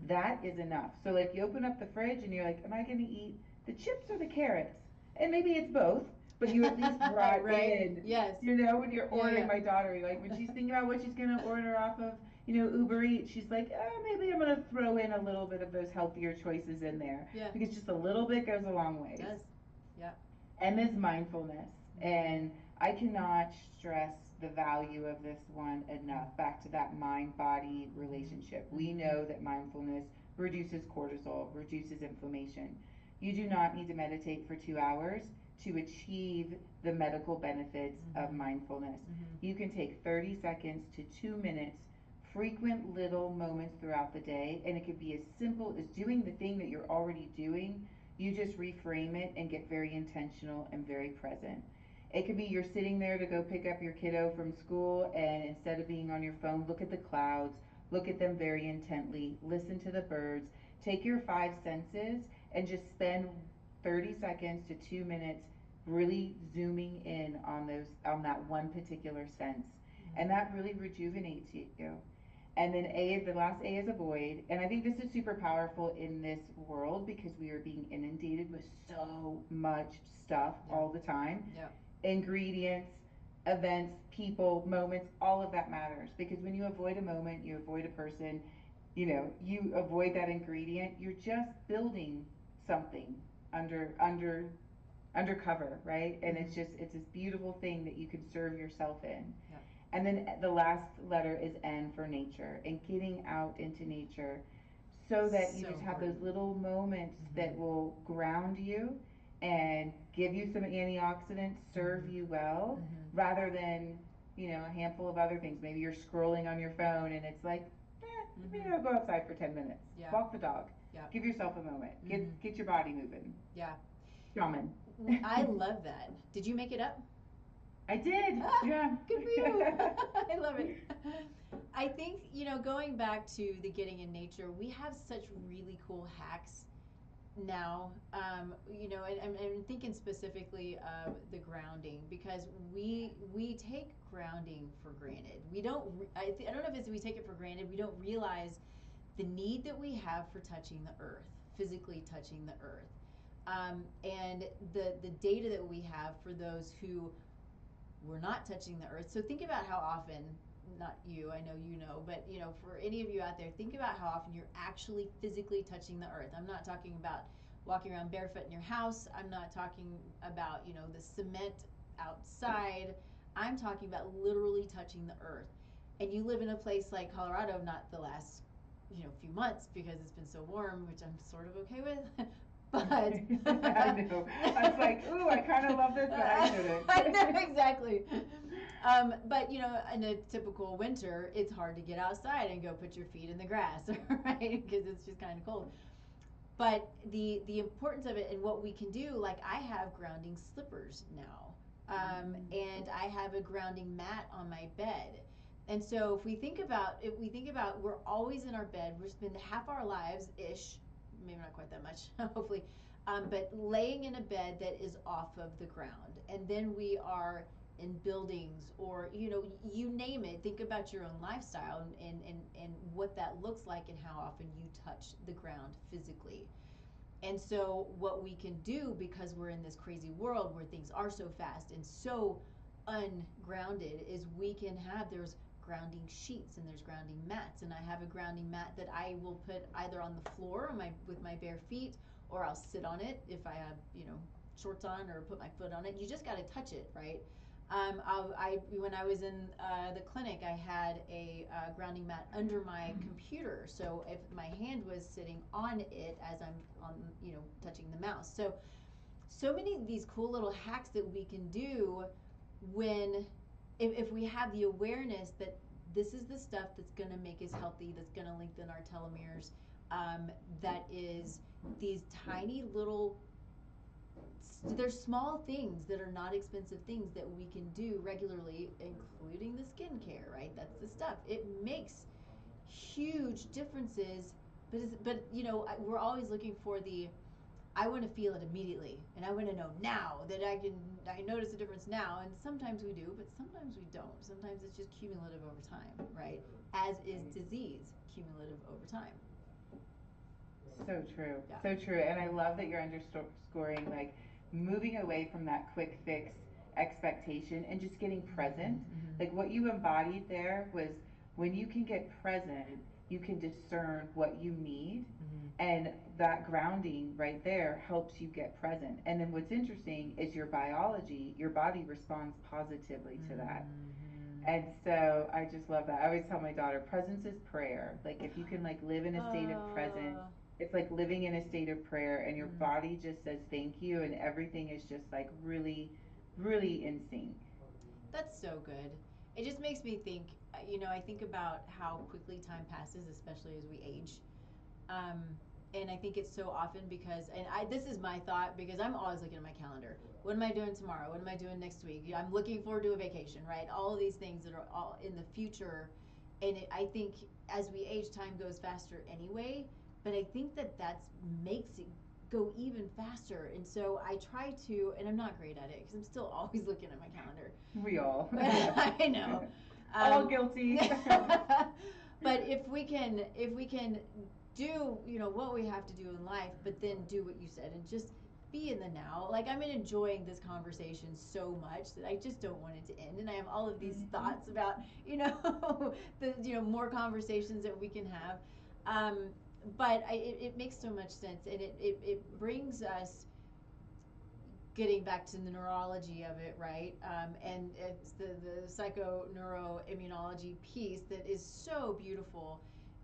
that is enough. So like, you open up the fridge and you're like, am I going to eat the chips or the carrots? And maybe it's both, but you at least brought in, yes. When you're ordering, my daughter, like when she's thinking about what she's going to order off of, Uber Eats, she's like, oh, maybe I'm going to throw in a little bit of those healthier choices in there. Yeah. Because just a little bit goes a long way. It does. Yeah. M is mindfulness. And I cannot stress the value of this one enough. Back to that mind-body relationship. We know that mindfulness reduces cortisol, reduces inflammation. You do not need to meditate for 2 hours to achieve the medical benefits of mindfulness. You can take 30 seconds to 2 minutes, frequent little moments throughout the day, and it could be as simple as doing the thing that you're already doing. You just reframe it and get very intentional and very present. It could be you're sitting there to go pick up your kiddo from school, and instead of being on your phone, look at the clouds, look at them very intently, listen to the birds, take your five senses, and just spend 30 seconds to 2 minutes really zooming in on that one particular sense. And that really rejuvenates you. And then the last A is avoid. And I think this is super powerful in this world because we are being inundated with so much stuff all the time. Yeah. Ingredients, events, people, moments, all of that matters. Because when you avoid a moment, you avoid a person, you avoid that ingredient, you're just building something undercover, right? And it's this beautiful thing that you can serve yourself in. Yeah. And then the last letter is N for nature, and getting out into nature so that you just have those little moments that will ground you and give you some antioxidants, serve you well, rather than, a handful of other things. Maybe you're scrolling on your phone and it's like, maybe I'll go outside for 10 minutes. Yeah. Walk the dog. Yeah. Give yourself a moment. Get your body moving. Yeah. Shaman. I love that. Did you make it up? I did. Yeah. Good for you. I love it. I think, going back to the getting in nature, we have such really cool hacks now, and I'm thinking specifically of the grounding, because we take grounding for granted. We don't, I don't know if it's we take it for granted, we don't realize the need that we have for touching the earth, physically touching the earth. And the data that we have for those who were not touching the earth. So think about how often, not you, I know but for any of you out there, think about how often you're actually physically touching the earth. I'm not talking about walking around barefoot in your house. I'm not talking about, the cement outside. I'm talking about literally touching the earth. And you live in a place like Colorado, not the last, few months because it's been so warm, which I'm sort of okay with. But I know. I was like, ooh, I kind of love this, but I shouldn't. I know, exactly. But in a typical winter, it's hard to get outside and go put your feet in the grass, right? Because it's just kind of cold. But the importance of it and what we can do, like I have grounding slippers now, and I have a grounding mat on my bed. And so if we think about, we're always in our bed, we're spending half our lives ish, maybe not quite that much, hopefully, but laying in a bed that is off of the ground. And then we are in buildings or, you name it. Think about your own lifestyle and what that looks like and how often you touch the ground physically. And so what we can do, because we're in this crazy world where things are so fast and so ungrounded, is we can have, there's grounding sheets and there's grounding mats, and I have a grounding mat that I will put either on the floor with my bare feet, or I'll sit on it if I have shorts on, or put my foot on it. You just got to touch it, right? When I was in the clinic, I had a grounding mat under my computer, so if my hand was sitting on it as I'm on touching the mouse. So many of these cool little hacks that we can do when if we have the awareness that this is the stuff that's going to make us healthy, that's going to lengthen our telomeres, that is these tiny little, there's small things that are not expensive things that we can do regularly, including the skincare, right? That's the stuff. It makes huge differences, but we're always looking for I want to feel it immediately, and I want to know now that I notice a difference now. And sometimes we do, but sometimes we don't. Sometimes it's just cumulative over time, right? As is disease, cumulative over time. So true. Yeah. So true. And I love that you're underscoring, like, moving away from that quick fix expectation and just getting present. Like what you embodied there was, when you can get present, you can discern what you need. And that grounding right there helps you get present. And then what's interesting is your biology, your body responds positively to that. And so I just love that. I always tell my daughter, presence is prayer. Like if you can live in a state of presence, it's like living in a state of prayer, and your body just says thank you, and everything is just really, really in sync. That's so good. It just makes me think, I think about how quickly time passes, especially as we age. And I think it's so often because, and this is my thought, because I'm always looking at my calendar. What am I doing tomorrow? What am I doing next week? I'm looking forward to a vacation, right? All of these things that are all in the future. And I think as we age, time goes faster anyway. But I think that makes it go even faster. And so I try to, and I'm not great at it because I'm still always looking at my calendar. We all. I know. All guilty. But if we can do, what we have to do in life, but then do what you said and just be in the now. Like, I'm enjoying this conversation so much that I just don't want it to end. And I have all of these thoughts about, the, more conversations that we can have. But it makes so much sense, and it brings us getting back to the neurology of it, right? And it's the psychoneuroimmunology piece that is so beautiful,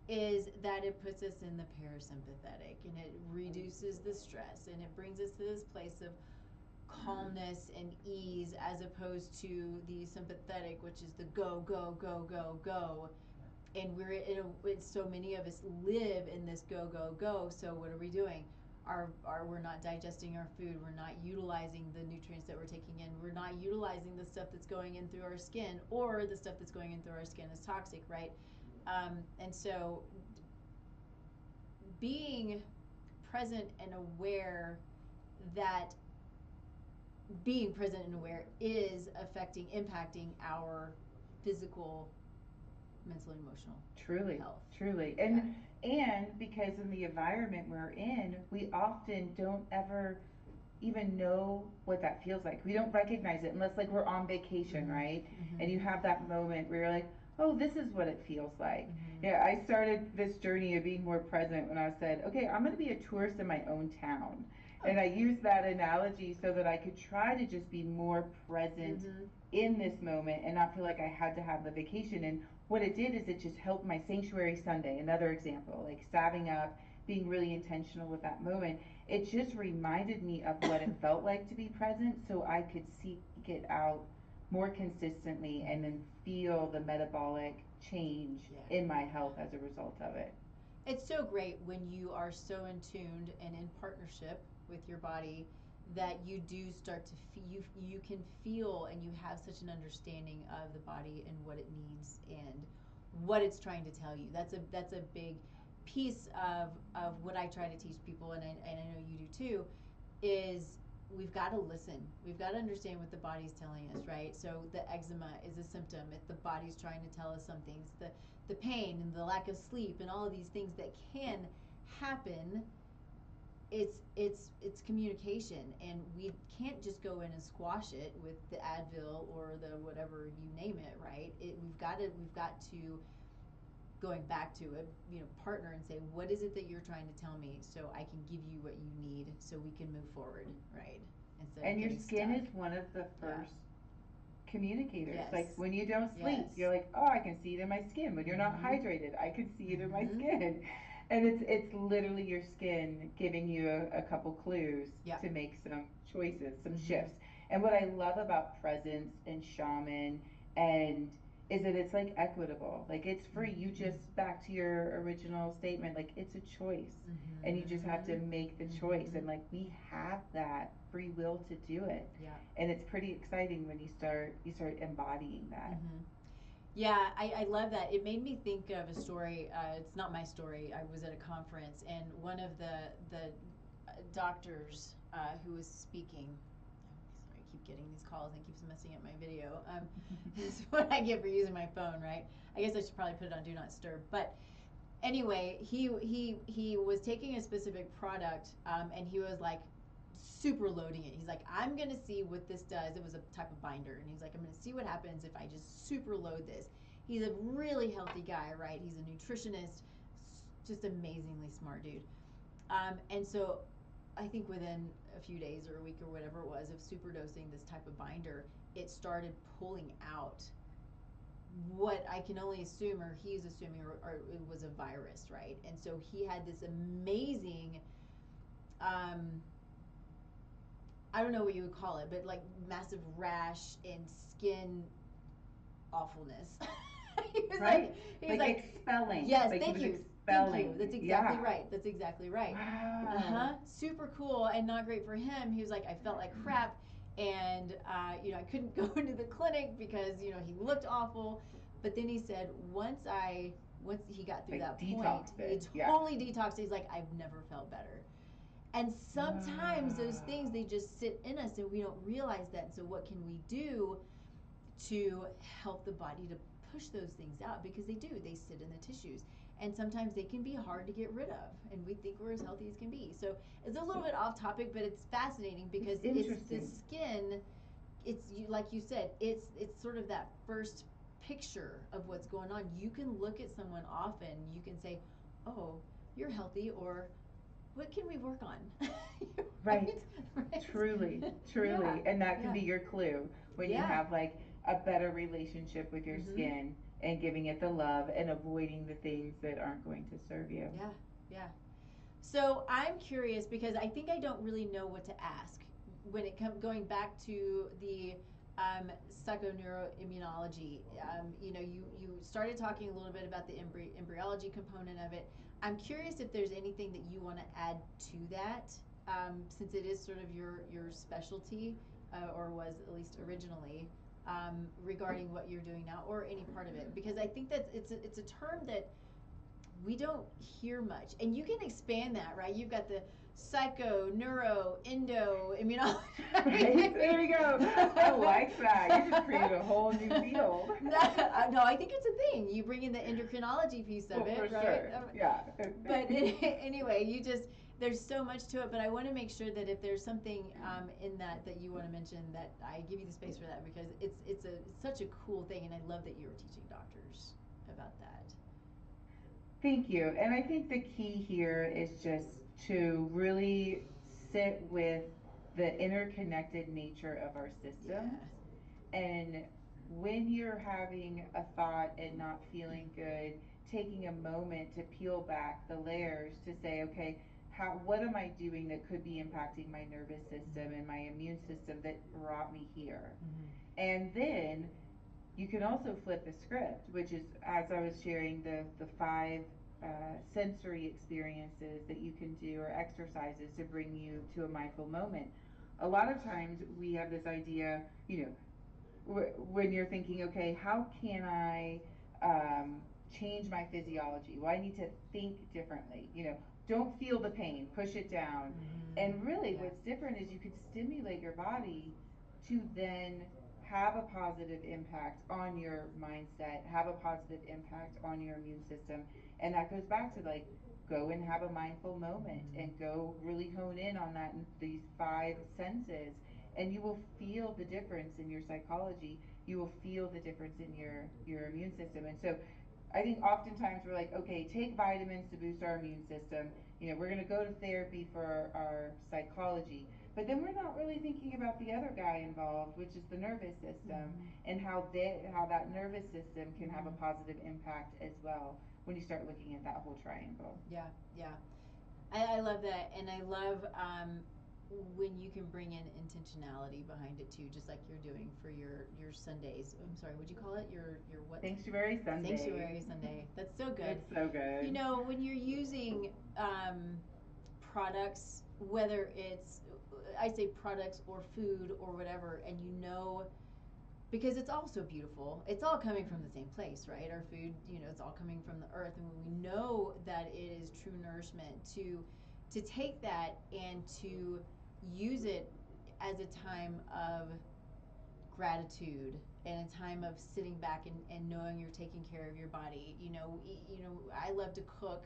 is that it puts us in the parasympathetic, and it reduces the stress, and it brings us to this place of calmness and ease, as opposed to the sympathetic, which is the go, go, go, go, go. And so many of us live in this go, go, go. So what are we doing? We're not digesting our food. We're not utilizing the nutrients that we're taking in. We're not utilizing the stuff that's going in through our skin, or the stuff that's going in through our skin is toxic, right? And so being present and aware that being present and aware is impacting our physical, mental, and emotional health. Truly. And because in the environment we're in, we often don't ever even know what that feels like. We don't recognize it unless, like, we're on vacation, right? And you have that moment where you're like, oh, this is what it feels like. Yeah, I started this journey of being more present when I said, okay, I'm going to be a tourist in my own town. And I used that analogy so that I could try to just be more present in this moment and not feel like I had to have the vacation. And what it did is it just helped my sanctuary Sunday, another example, like salving up, being really intentional with that moment. It just reminded me of what it felt like to be present, so I could seek it out more consistently and then feel the metabolic change in my health as a result of it. It's so great when you are so in tuned and in partnership with your body that you do start to you can feel, and you have such an understanding of the body and what it needs and what it's trying to tell you. That's a big piece of what I try to teach people, and I know you do too, is we've got to listen. We've got to understand what the body's telling us, right? So the eczema is a symptom. If the body's trying to tell us some things, the pain and the lack of sleep and all of these things that can happen, it's communication, and we can't just go in and squash it with the Advil or the whatever you name it, right? We've got to going back to a partner and say, what is it that you're trying to tell me, so I can give you what you need so we can move forward, right? And your skin is one of the first communicators. Like, when you don't sleep, you're like, oh, I can see it in my skin. When you're not hydrated, I can see it in my skin. And it's literally your skin giving you a couple clues to make some choices, some shifts. And what I love about presence and shaman and is that it's like equitable. Like, it's free. You just, back to your original statement, like, it's a choice. And you just have to make the choice. And like, we have that free will to do it. And it's pretty exciting when you start embodying that. Yeah, I love that. It made me think of a story. It's not my story. I was at a conference, and one of the doctors who was speaking. Sorry, I keep getting these calls and it keeps messing up my video. This is what I get for using my phone, right? I guess I should probably put it on Do Not Disturb. But anyway, he was taking a specific product, and he was like super loading it. He's like, I'm gonna see what this does. It was a type of binder, and he's like, I'm gonna see what happens if I just super load this. He's a really healthy guy, right? He's a nutritionist, just amazingly smart dude. And so I think within a few days or a week or whatever it was of superdosing this type of binder, it started pulling out what I can only assume, or he's assuming, or it was a virus, right? And so he had this amazing, I don't know what you would call it, but like massive rash and skin awfulness. He was right? He was like expelling. Yes, like thank you. Thank you. spelling. That's exactly Yeah. right. That's exactly right. Wow. Super cool and not great for him. He was like, I felt like crap, and I couldn't go into the clinic because he looked awful. But then he said, once he got through Like that point, detox he it. Yeah. totally detoxed. He's like, I've never felt better. And sometimes those things, Wow. they just sit in us and we don't realize that. And so what can we do to help the body to push those things out? Because they sit in the tissues, and sometimes they can be hard to get rid of, and we think we're as healthy as can be. So it's a little bit off topic, but it's fascinating because It's it's the interesting. skin. Like you said, it's sort of that first picture of what's going on. You can look at someone often, you can say, oh, you're healthy, or what can we work on? Right. Right. Right. Truly, Yeah. truly. And that can Yeah. be your clue when you Yeah. have like a better relationship with your Mm-hmm. skin and giving it the love and avoiding the things that aren't going to serve you. Yeah. Yeah. So I'm curious because I think I don't really know what to ask when it comes going back to the psychoneuroimmunology. You started talking a little bit about the embryology component of it. I'm curious if there's anything that you want to add to that, since it is sort of your specialty, or was at least originally, regarding what you're doing now, or any part of it, because I think that it's a term that we don't hear much. And you can expand that, right? You've got the psycho, neuro, endo, immunology. Right? There we go. I like that. You just created a whole new field. No, I think it's a thing. You bring in the endocrinology piece of Well, it, for right? sure. Yeah. But anyway, there's so much to it. But I want to make sure that if there's something in that you want to mention, that I give you the space for that, because it's such a cool thing, and I love that you're teaching doctors about that. Thank you. And I think the key here is just to really sit with the interconnected nature of our Yeah. systems. And when you're having a thought and not feeling good, taking a moment to peel back the layers to say, okay, what am I doing that could be impacting my nervous system and my immune system that brought me here? Mm-hmm. And then you can also flip the script, which is, as I was sharing, the five sensory experiences that you can do or exercises to bring you to a mindful moment. A lot of times we have this idea, when you're thinking, okay, how can I change my physiology? Well, I need to think differently. Don't feel the pain, push it down. Mm-hmm. And really, Yeah. what's different is you can stimulate your body to then have a positive impact on your mindset, have a positive impact on your immune system. And that goes back to like, go and have a mindful moment Mm-hmm. and go really hone in on these five senses, and you will feel the difference in your psychology. You will feel the difference in your immune system. And so I think oftentimes we're like, okay, take vitamins to boost our immune system. We're going to go to therapy for our psychology. But then we're not really thinking about the other guy involved, which is the nervous system, Mm-hmm. and how that nervous system can have a Mm-hmm. positive impact as well when you start looking at that whole triangle. Yeah. Yeah. I love that, and I love when you can bring in intentionality behind it too, just like you're doing for your Sundays. I'm sorry, would you call it your what? Sanctuary Sunday. Sanctuary Sunday. That's so good. It's so good. When you're using products, whether it's, I say products or food or whatever, and because it's all so beautiful. It's all coming from the same place, right? Our food, it's all coming from the earth, and when we know that it is true nourishment, to take that and to use it as a time of gratitude and a time of sitting back and knowing you're taking care of your body. I love to cook,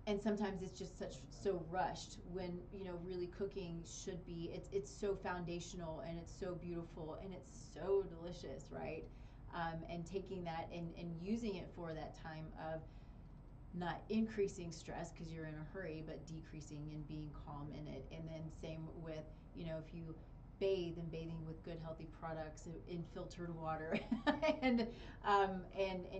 and sometimes it's just so rushed, when really cooking should be, it's so foundational, and it's so beautiful, and it's so delicious, right? And taking that and using it for that time of not increasing stress because you're in a hurry, but decreasing and being calm in it. And then same with, if you bathe, and bathing with good healthy products in filtered water, and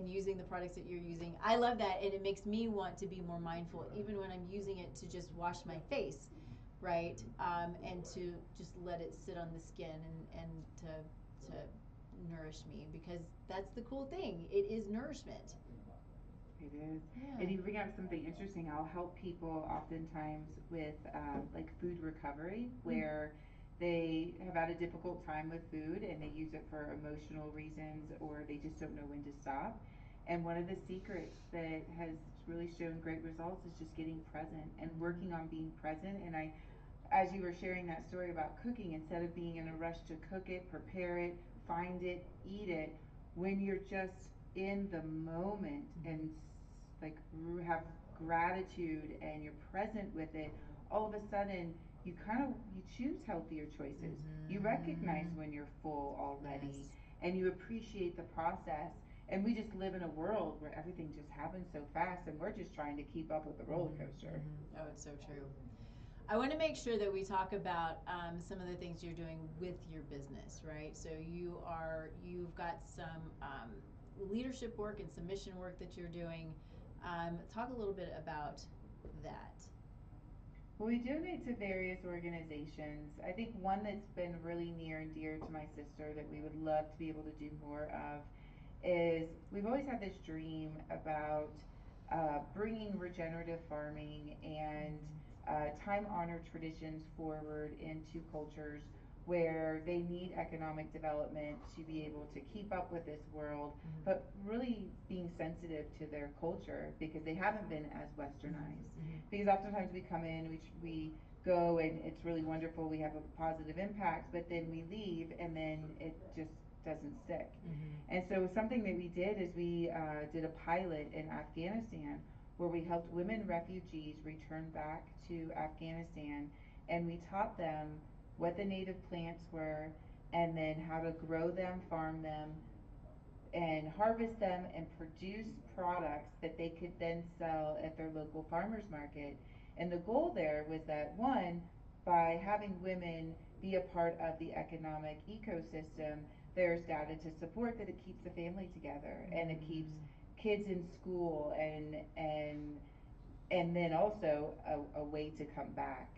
using the products that you're using. I love that, and it makes me want to be more mindful even when I'm using it to just wash my face, right? And to just let it sit on the skin, and to nourish me, because that's the cool thing. It is nourishment. It is. Yeah. And you bring up something interesting. I'll help people oftentimes with like food recovery, where they have had a difficult time with food and they use it for emotional reasons or they just don't know when to stop. And one of the secrets that has really shown great results is just getting present and working on being present. And I, as you were sharing that story about cooking, instead of being in a rush to cook it, prepare it, find it, eat it, when you're just in the moment and like have gratitude and you're present with it, all of a sudden you kind of you choose healthier choices. You recognize when you're full already, Yes. and you appreciate the process. And we just live in a world where everything just happens so fast and we're just trying to keep up with the roller coaster. Oh, it's so true. I want to make sure that we talk about some of the things you're doing with your business, right? So you've got some leadership work and some mission work that you're doing. Talk a little bit about that. Well, we donate to various organizations. I think one that's been really near and dear to my sister that we would love to be able to do more of is we've always had this dream about bringing regenerative farming and time honored traditions forward into cultures where they need economic development to be able to keep up with this world, but really being sensitive to their culture because they haven't been as westernized. Because oftentimes we come in, we go, and it's really wonderful, we have a positive impact, but then we leave and then it just doesn't stick. And so something that we did is we did a pilot in Afghanistan where we helped women refugees return back to Afghanistan, and we taught them what the native plants were and then how to grow them, farm them, and harvest them and produce products that they could then sell at their local farmers market. And the goal there was that one, by having women be a part of the economic ecosystem, there's data to support that it keeps the family together and it keeps kids in school and then also a way to come back.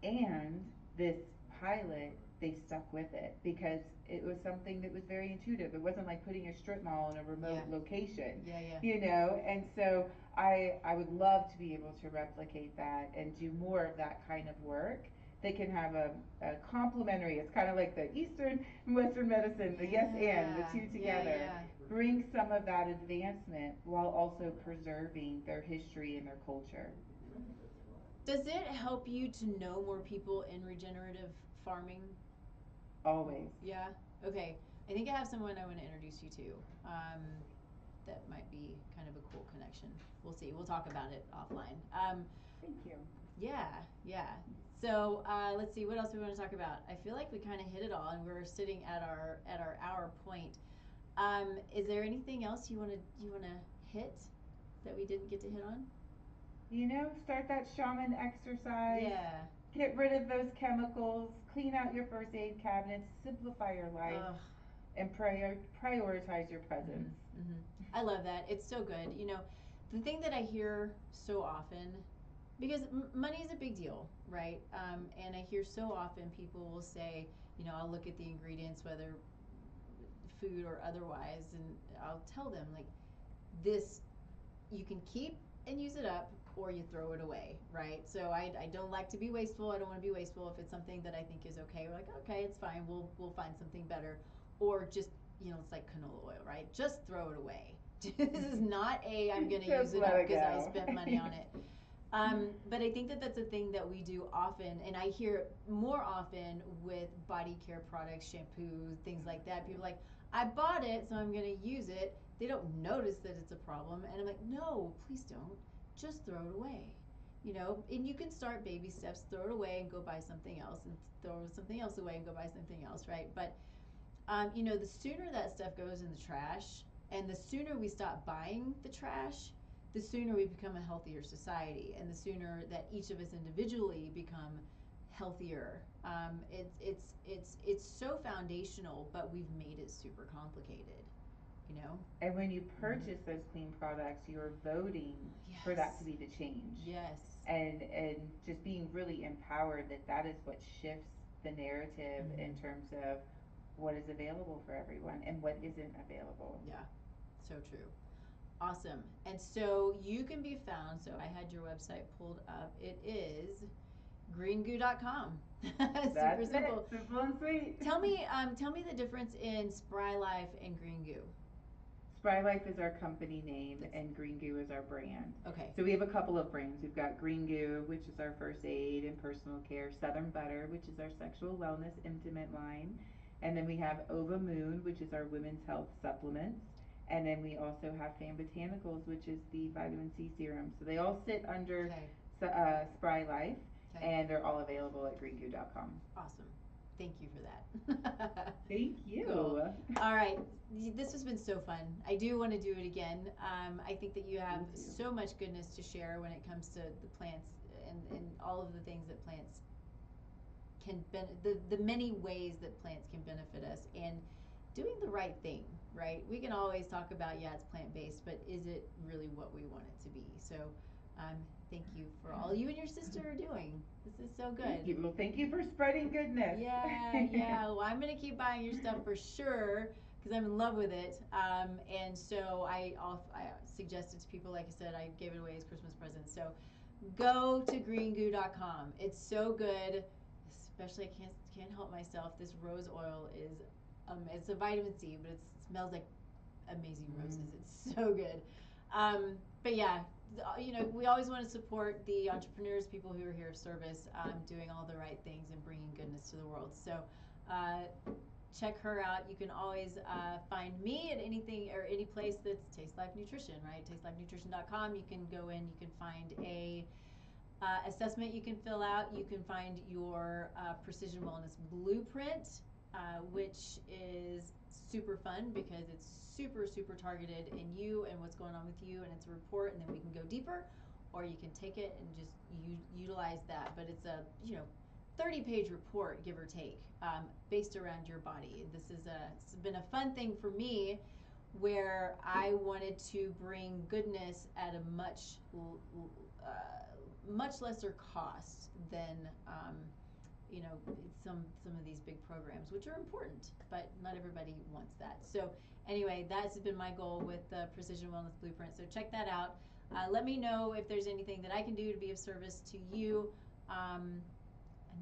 And this pilot, they stuck with it because it was something that was very intuitive. It wasn't like putting a strip mall in a remote location, you know. And so I would love to be able to replicate that and do more of that kind of work. They can have a complementary. It's kind of like the Eastern and Western medicine, the yes and the two together. Bring some of that advancement while also preserving their history and their culture. Does it help you to know more people in regenerative farming? Always. Yeah. Okay. I think I have someone I want to introduce you to. That might be kind of a cool connection. We'll see. We'll talk about it offline. Thank you. Yeah. Yeah. So let's see. What else we want to talk about? I feel like we kind of hit it all, and we're sitting at our hour point. Is there anything else you wanna hit that we didn't get to hit on? You know, start that shaman exercise. Yeah. Get rid of those chemicals. Clean out your first aid cabinets. Simplify your life. Ugh. And prioritize your presence. I love that. It's so good. You know, the thing that I hear so often, because money is a big deal, right? And I hear so often people will say, you know, I'll look at the ingredients, whether food or otherwise, and I'll tell them, like, this you can keep and use it up or you throw it away, right? So I don't like to be wasteful. I don't want to be wasteful. If it's something that I think is okay, we're like, okay, it's fine. We'll find something better. Or just, you know, it's like canola oil, right? Just throw it away. This is not I'm going to use it up because I spent money on it. But I think that that's a thing that we do often, and I hear more often with body care products, shampoo, things like that. People are like, I bought it, so I'm going to use it. They don't notice that it's a problem, and I'm like, no, please don't. Just throw it away. You know, and you can start baby steps, throw it away and go buy something else, and throw something else away and go buy something else, right? But you know, the sooner that stuff goes in the trash, and the sooner we stop buying the trash, the sooner we become a healthier society, and the sooner that each of us individually become healthier. It's so foundational, but we've made it super complicated. You know. And when you purchase those clean products, you're voting for that to be the change. Yes. And just being really empowered that that is what shifts the narrative in terms of what is available for everyone and what isn't available. Yeah, so true. Awesome. And so you can be found. So I had your website pulled up. It is greengoo.com. Super That's simple. it. Simple and sweet. Tell me the difference in Spry Life and Green Goo. Spry Life is our company name, and Green Goo is our brand. Okay. So we have a couple of brands. We've got Green Goo, which is our first aid and personal care, Southern Butter, which is our sexual wellness intimate line, and then we have Ova Moon, which is our women's health supplements, and then we also have Fan Botanicals, which is the vitamin C serum. So they all sit under Spry Life, and they're all available at greengoo.com. Awesome. Thank you for that. Thank you. Cool. All right. This has been so fun. I do want to do it again. I think that you have so much goodness to share when it comes to the plants and all of the things that plants can the many ways that plants can benefit us, and doing the right thing, right? We can always talk about, it's plant-based, but is it really what we want it to be? So thank you for all you and your sister are doing. This is so good. Thank you. Well, thank you for spreading goodness. Yeah. Well, I'm going to keep buying your stuff for sure because I'm in love with it. And so I suggested to people, like I said, I gave it away as Christmas presents. So go to greengoo.com. It's so good. Especially, I can't help myself. This rose oil is, it's a vitamin C, but it smells like amazing roses. It's so good. But yeah, we always want to support the entrepreneurs, people who are here of service, doing all the right things and bringing goodness to the world. So check her out. You can always find me at anything or any place that's Taste Life Nutrition, right? TasteLifeNutrition.com. You can go in, you can find a assessment you can fill out. You can find your Precision Wellness Blueprint, which is super fun because it's super targeted in you and what's going on with you, and it's a report, and then we can go deeper, or you can take it and just utilize that. But it's a 30-page report, give or take, based around your body. It's been a fun thing for me, where I wanted to bring goodness at a much lesser cost than some of these big programs, which are important, but not everybody wants that. So anyway, that's been my goal with the Precision Wellness Blueprint. So check that out. Let me know if there's anything that I can do to be of service to you. And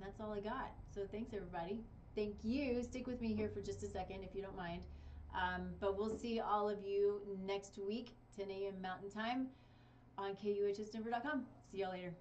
that's all I got. So thanks, everybody. Thank you. Stick with me here for just a second, if you don't mind. But we'll see all of you next week, 10 a.m. Mountain Time, on KUHSdenver.com. See y'all later.